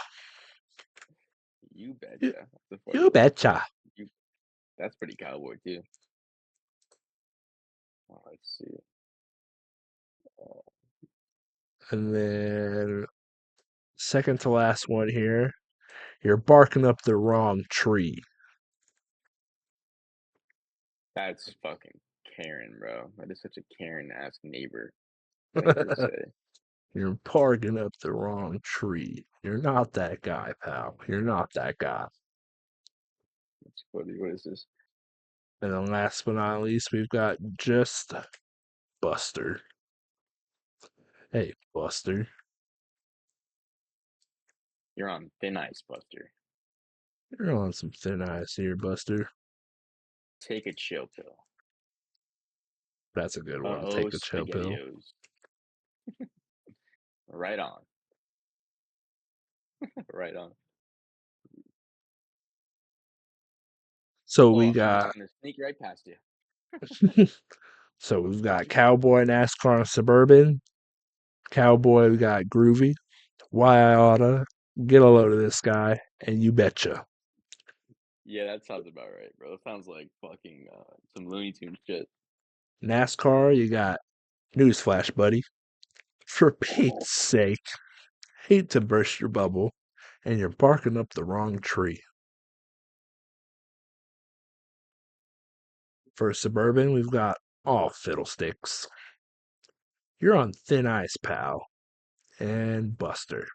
You You, betcha. That's a you fucking. betcha. You. That's pretty cowboy too. Let's see. Uh, And then second to last one here. You're barking up the wrong tree. that's fucking Karen, bro. That is such a Karen-ass neighbor thing to say. You're barking up the wrong tree. You're not that guy, pal. You're not that guy. That's funny. What is this? And then last but not least, we've got just Buster. Hey, Buster. You're on thin ice, Buster. You're on some thin ice here, Buster. Take a chill pill. That's a good one. Uh-oh, Take a chill pill. SpaghettiOs. Right on. Right on. So we Oh, I'm just got gonna sneak right past you. so we've got Cowboy, NASCAR, and Suburban. Cowboy, we got Groovy. Why I oughta get a load of this guy, and you betcha. Yeah, that sounds about right, bro. It sounds like fucking some Looney Tunes shit. NASCAR, you got Newsflash, buddy. For Pete's sake, hate to burst your bubble, and you're barking up the wrong tree. For Suburban, we've got all fiddlesticks. You're on thin ice, pal. And Buster.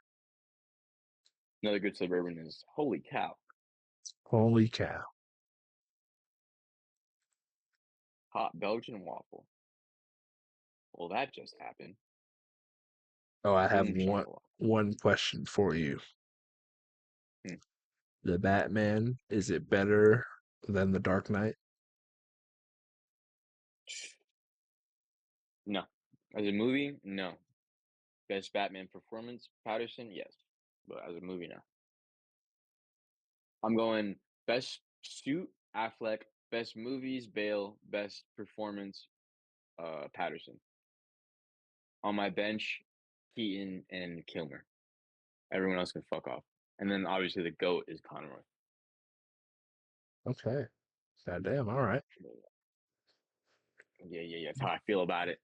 Another good suburban is holy cow, Holy cow. hot Belgian waffle. Well, that just happened. Oh, I have Boom shakalaka. one question for you. Hmm. The Batman, is it better than the Dark Knight? No, as a movie, no. Best Batman performance, Patterson, yes, but as a movie, no. I'm going best suit, Affleck. Best movies, Bale. Best performance, Patterson. On my bench, Keaton and Kilmer. Everyone else can fuck off. And then obviously the goat is Conroy. Okay. Goddamn, all right. Yeah. That's how I feel about it.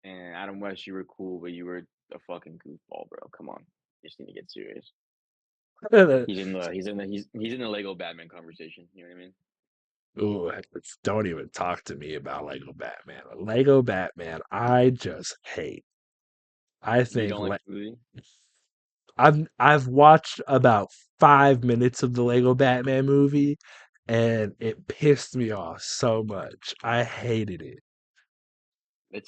And Adam West, you were cool, but you were a fucking goofball, bro. Come on, you just need to get serious. He's in the Lego Batman conversation. You know what I mean? Ooh, don't even talk to me about Lego Batman. Lego Batman, I just hate. I You think don't like the movie? I've watched about 5 minutes of the Lego Batman movie, and it pissed me off so much. I hated it.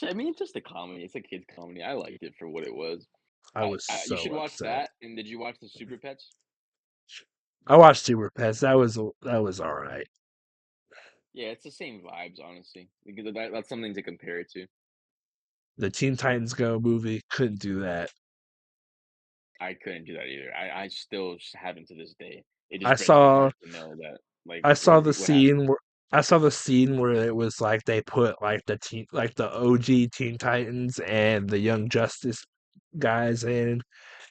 I mean, it's just a comedy. It's a kids' comedy. I liked it for what it was. I was You so should watch upset. that. And did you watch the Super Pets? I watched Super Pets. That was all right. Yeah, it's the same vibes, honestly. Because that's something to compare it to. The Teen Titans Go movie couldn't do that. I couldn't do that either. I still haven't to this day. It I just breaks my saw heart to know that like I saw the what happened. scene where it was like they put like the OG Teen Titans and the Young Justice guys in,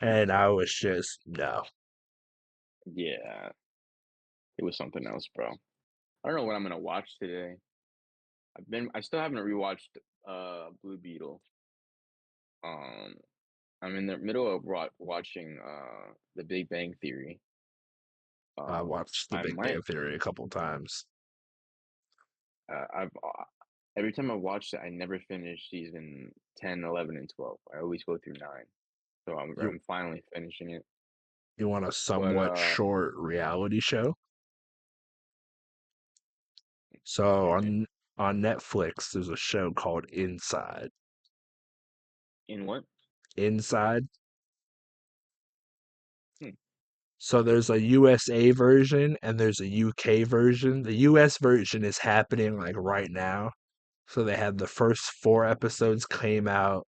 and I was just no. Yeah, it was something else, bro. I don't know what I'm gonna watch today. I still haven't rewatched Blue Beetle. Um, I'm in the middle of watching The Big Bang Theory. I watched The I Big might Bang Theory a couple times. I've every time I watched it, I never finished season 10, 11, and 12. I always go through 9. So You I'm finally finishing it. you want a But somewhat short reality show? So hit me. on Netflix, there's a show called Inside. In what? Inside. Hmm, So there's a USA version and there's a UK version. The US version is happening like right now. So they had the first 4 episodes came out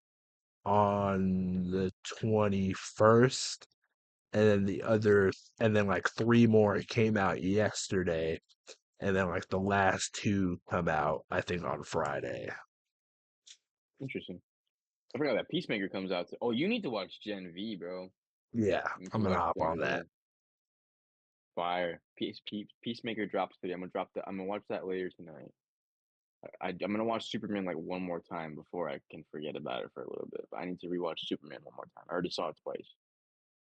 on the 21st, and then and then like three more came out yesterday, and then like the last two come out, I think, on Friday. interesting. I forgot that Peacemaker comes out. Oh, you need to watch Gen V, bro. Yeah, You need I'm to gonna watch hop Gen on that. V. Fire. Peacemaker drops today. I'm gonna watch that later tonight. I'm gonna watch Superman like one more time before I can forget about it for a little bit. But I need to rewatch Superman one more time. I already saw it twice.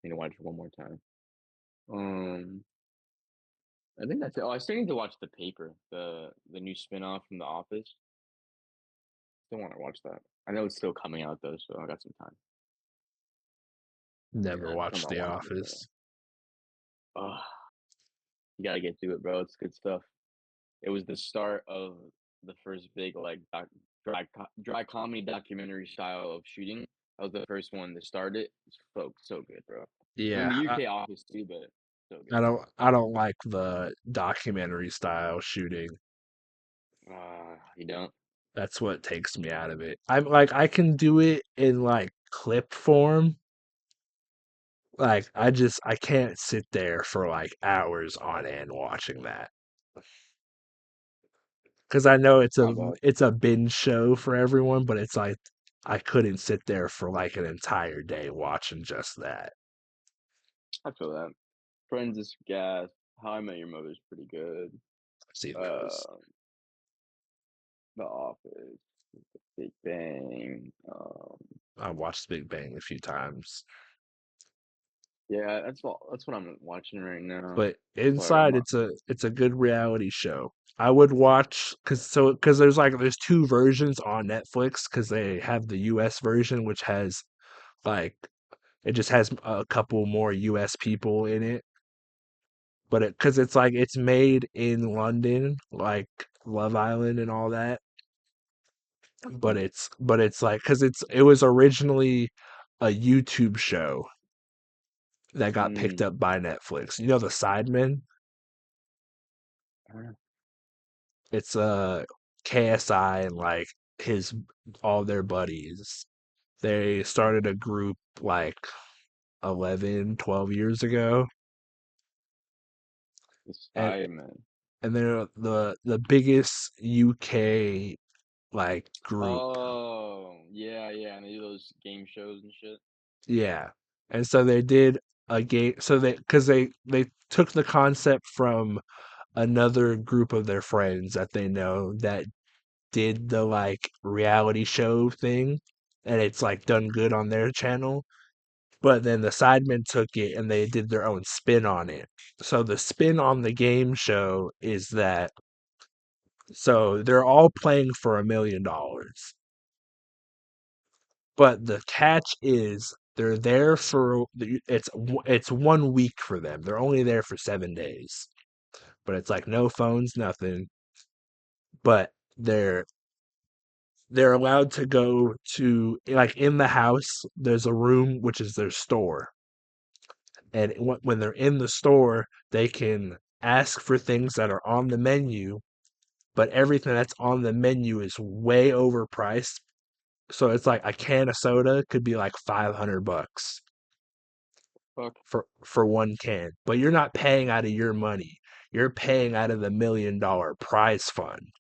I need to watch it one more time. Um, I think that's it. Oh, I still need to watch The Paper, the new spinoff from The Office. Still want to watch that. I know it's still coming out though, so I got some time. Yeah, Never I just watched want to The watch it again. Office. Oh, you gotta get to it, bro. It's good stuff. It was the start of the first big like dry comedy documentary style of shooting I was the first one to start it. It's so good, bro. I mean, Yeah, the UK Office too, but so good. I don't like the documentary style shooting. You don't? That's what takes me out of it. I'm like I can do it in like clip form. Like I can't sit there for like hours on end watching that. Because I know How about? it's a binge show for everyone, but it's like I couldn't sit there for like an entire day watching just that. I feel that. Friends is gas. How I Met Your Mother's pretty good. I've seen those. Uh, The Office, Big Bang. I watched Big Bang a few times, Yeah, that's what I'm watching right now. but So I got inside my it's a good reality show. I would watch because there's like there's two versions on Netflix because they have the U.S. version which has like it just has a couple more U.S. people in it, but it because it's like it's made in London, like Love Island and all that. mm, But it's like because it was originally a YouTube show that got picked mm, up by Netflix. You know the Sidemen? uh, It's KSI and like his all their buddies. They started a group like 11, 12 years ago, the and Spider-Man. they're the biggest UK like group. Oh, yeah, yeah, and they do those game shows and shit. Yeah. And so they did a game so they because they took the concept from another group of their friends that they know that did the like reality show thing and it's like done good on their channel. But then the Sidemen took it and they did their own spin on it. So the spin on the game show is that so they're all playing for $1 million. But the catch is they're there for it's 1 week for them. They're only there for 7 days. But it's like no phones, nothing. But they're allowed to go to like in the house. There's a room which is their store, and when they're in the store, they can ask for things that are on the menu. But everything that's on the menu is way overpriced. So it's like a can of soda could be like $500 Fuck, for one can, but you're not paying out of your money. You're paying out of the $1 million prize fund.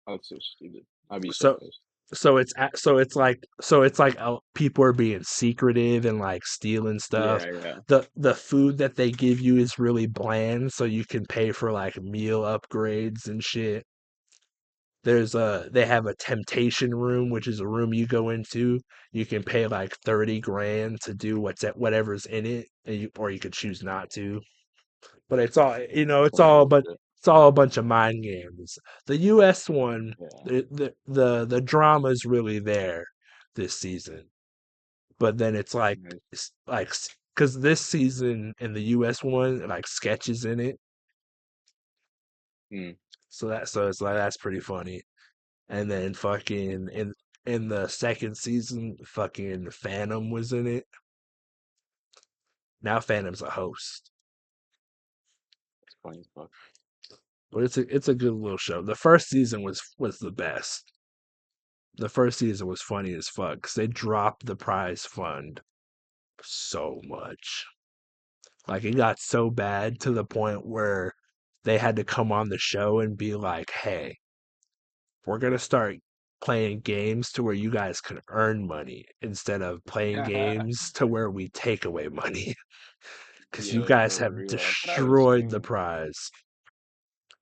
that's so stupid. I'd be so So pissed. so it's like people are being secretive and like stealing stuff. Yeah, yeah. The food that they give you is really bland, so you can pay for like meal upgrades and shit. They have a temptation room, which is a room you go into. You can pay like 30 grand to do whatever's in it, or you could choose not to. But it's all Some bullshit. it's all a bunch of mind games. The US one, Yeah, the drama's really there this season. But then it's nice. like because this season in the US one like sketches in it. Mm. So it's like that's pretty funny. And then fucking in the second season, fucking Phantom was in it. Now Phantom's a host. It's funny as fuck. But it's a good little show. The first season was the best. The first season was funny as fuck 'cause they dropped the prize fund so much. Like it got so bad to the point where they had to come on the show and be like, "Hey, we're gonna start playing games to where you guys can earn money instead of playing games to where we take away money because you Yo, guys for have real. That's what I would destroyed the assume. prize."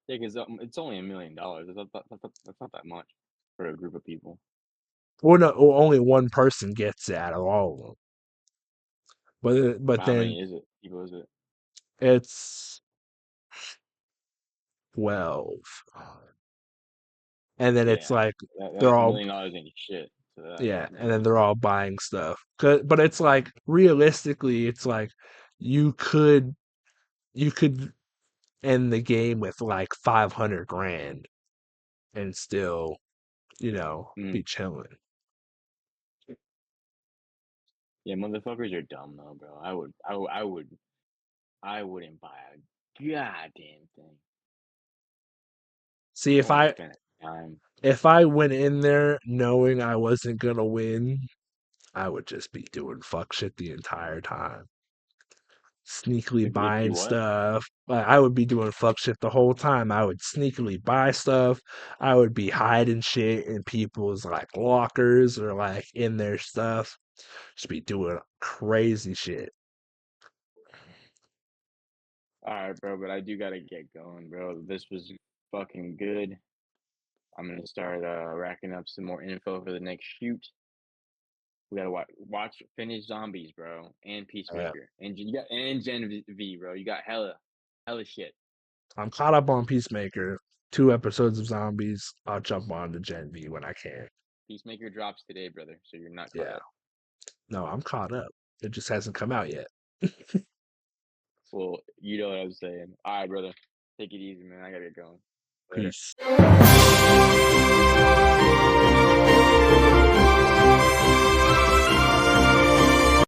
Yeah, because it's only $1 million. That's not that much for a group of people. Well, no, only one person gets it out of all of them. But But how then many is it? People is it? it's 12. And then it's Yeah, like they're that $1 all million ain't shit to that. yeah, You and know what then I they're mean? all buying stuff. But it's like realistically, it's like you could you could end the game with like 500 grand and still, Mm. be chilling. Yeah, motherfuckers are dumb though, bro. I wouldn't buy a goddamn thing. See, I wouldn't spend time. if I went in there knowing I wasn't gonna win, I would just be doing fuck shit the entire time. Sneakily If you buying what? stuff. Like, I would be doing fuck shit the whole time. I would sneakily buy stuff. I would be hiding shit in people's like lockers or like in their stuff. Just be doing crazy shit. All right, bro, but I do gotta get going, bro. This was fucking good. I'm gonna start racking up some more info for the next shoot. We gotta finish zombies, bro, and Yeah. Peacemaker, and you got and Gen V, bro. You got hella shit. I'm caught up on Peacemaker. 2 episodes of zombies. I'll jump on to Gen V when I can. Peacemaker drops today, brother, so you're not caught Yeah. up. No, I'm caught up. It just hasn't come out yet. Well, you know what I'm saying. All right, brother. Take it easy, man. I gotta get going. Later. Peace.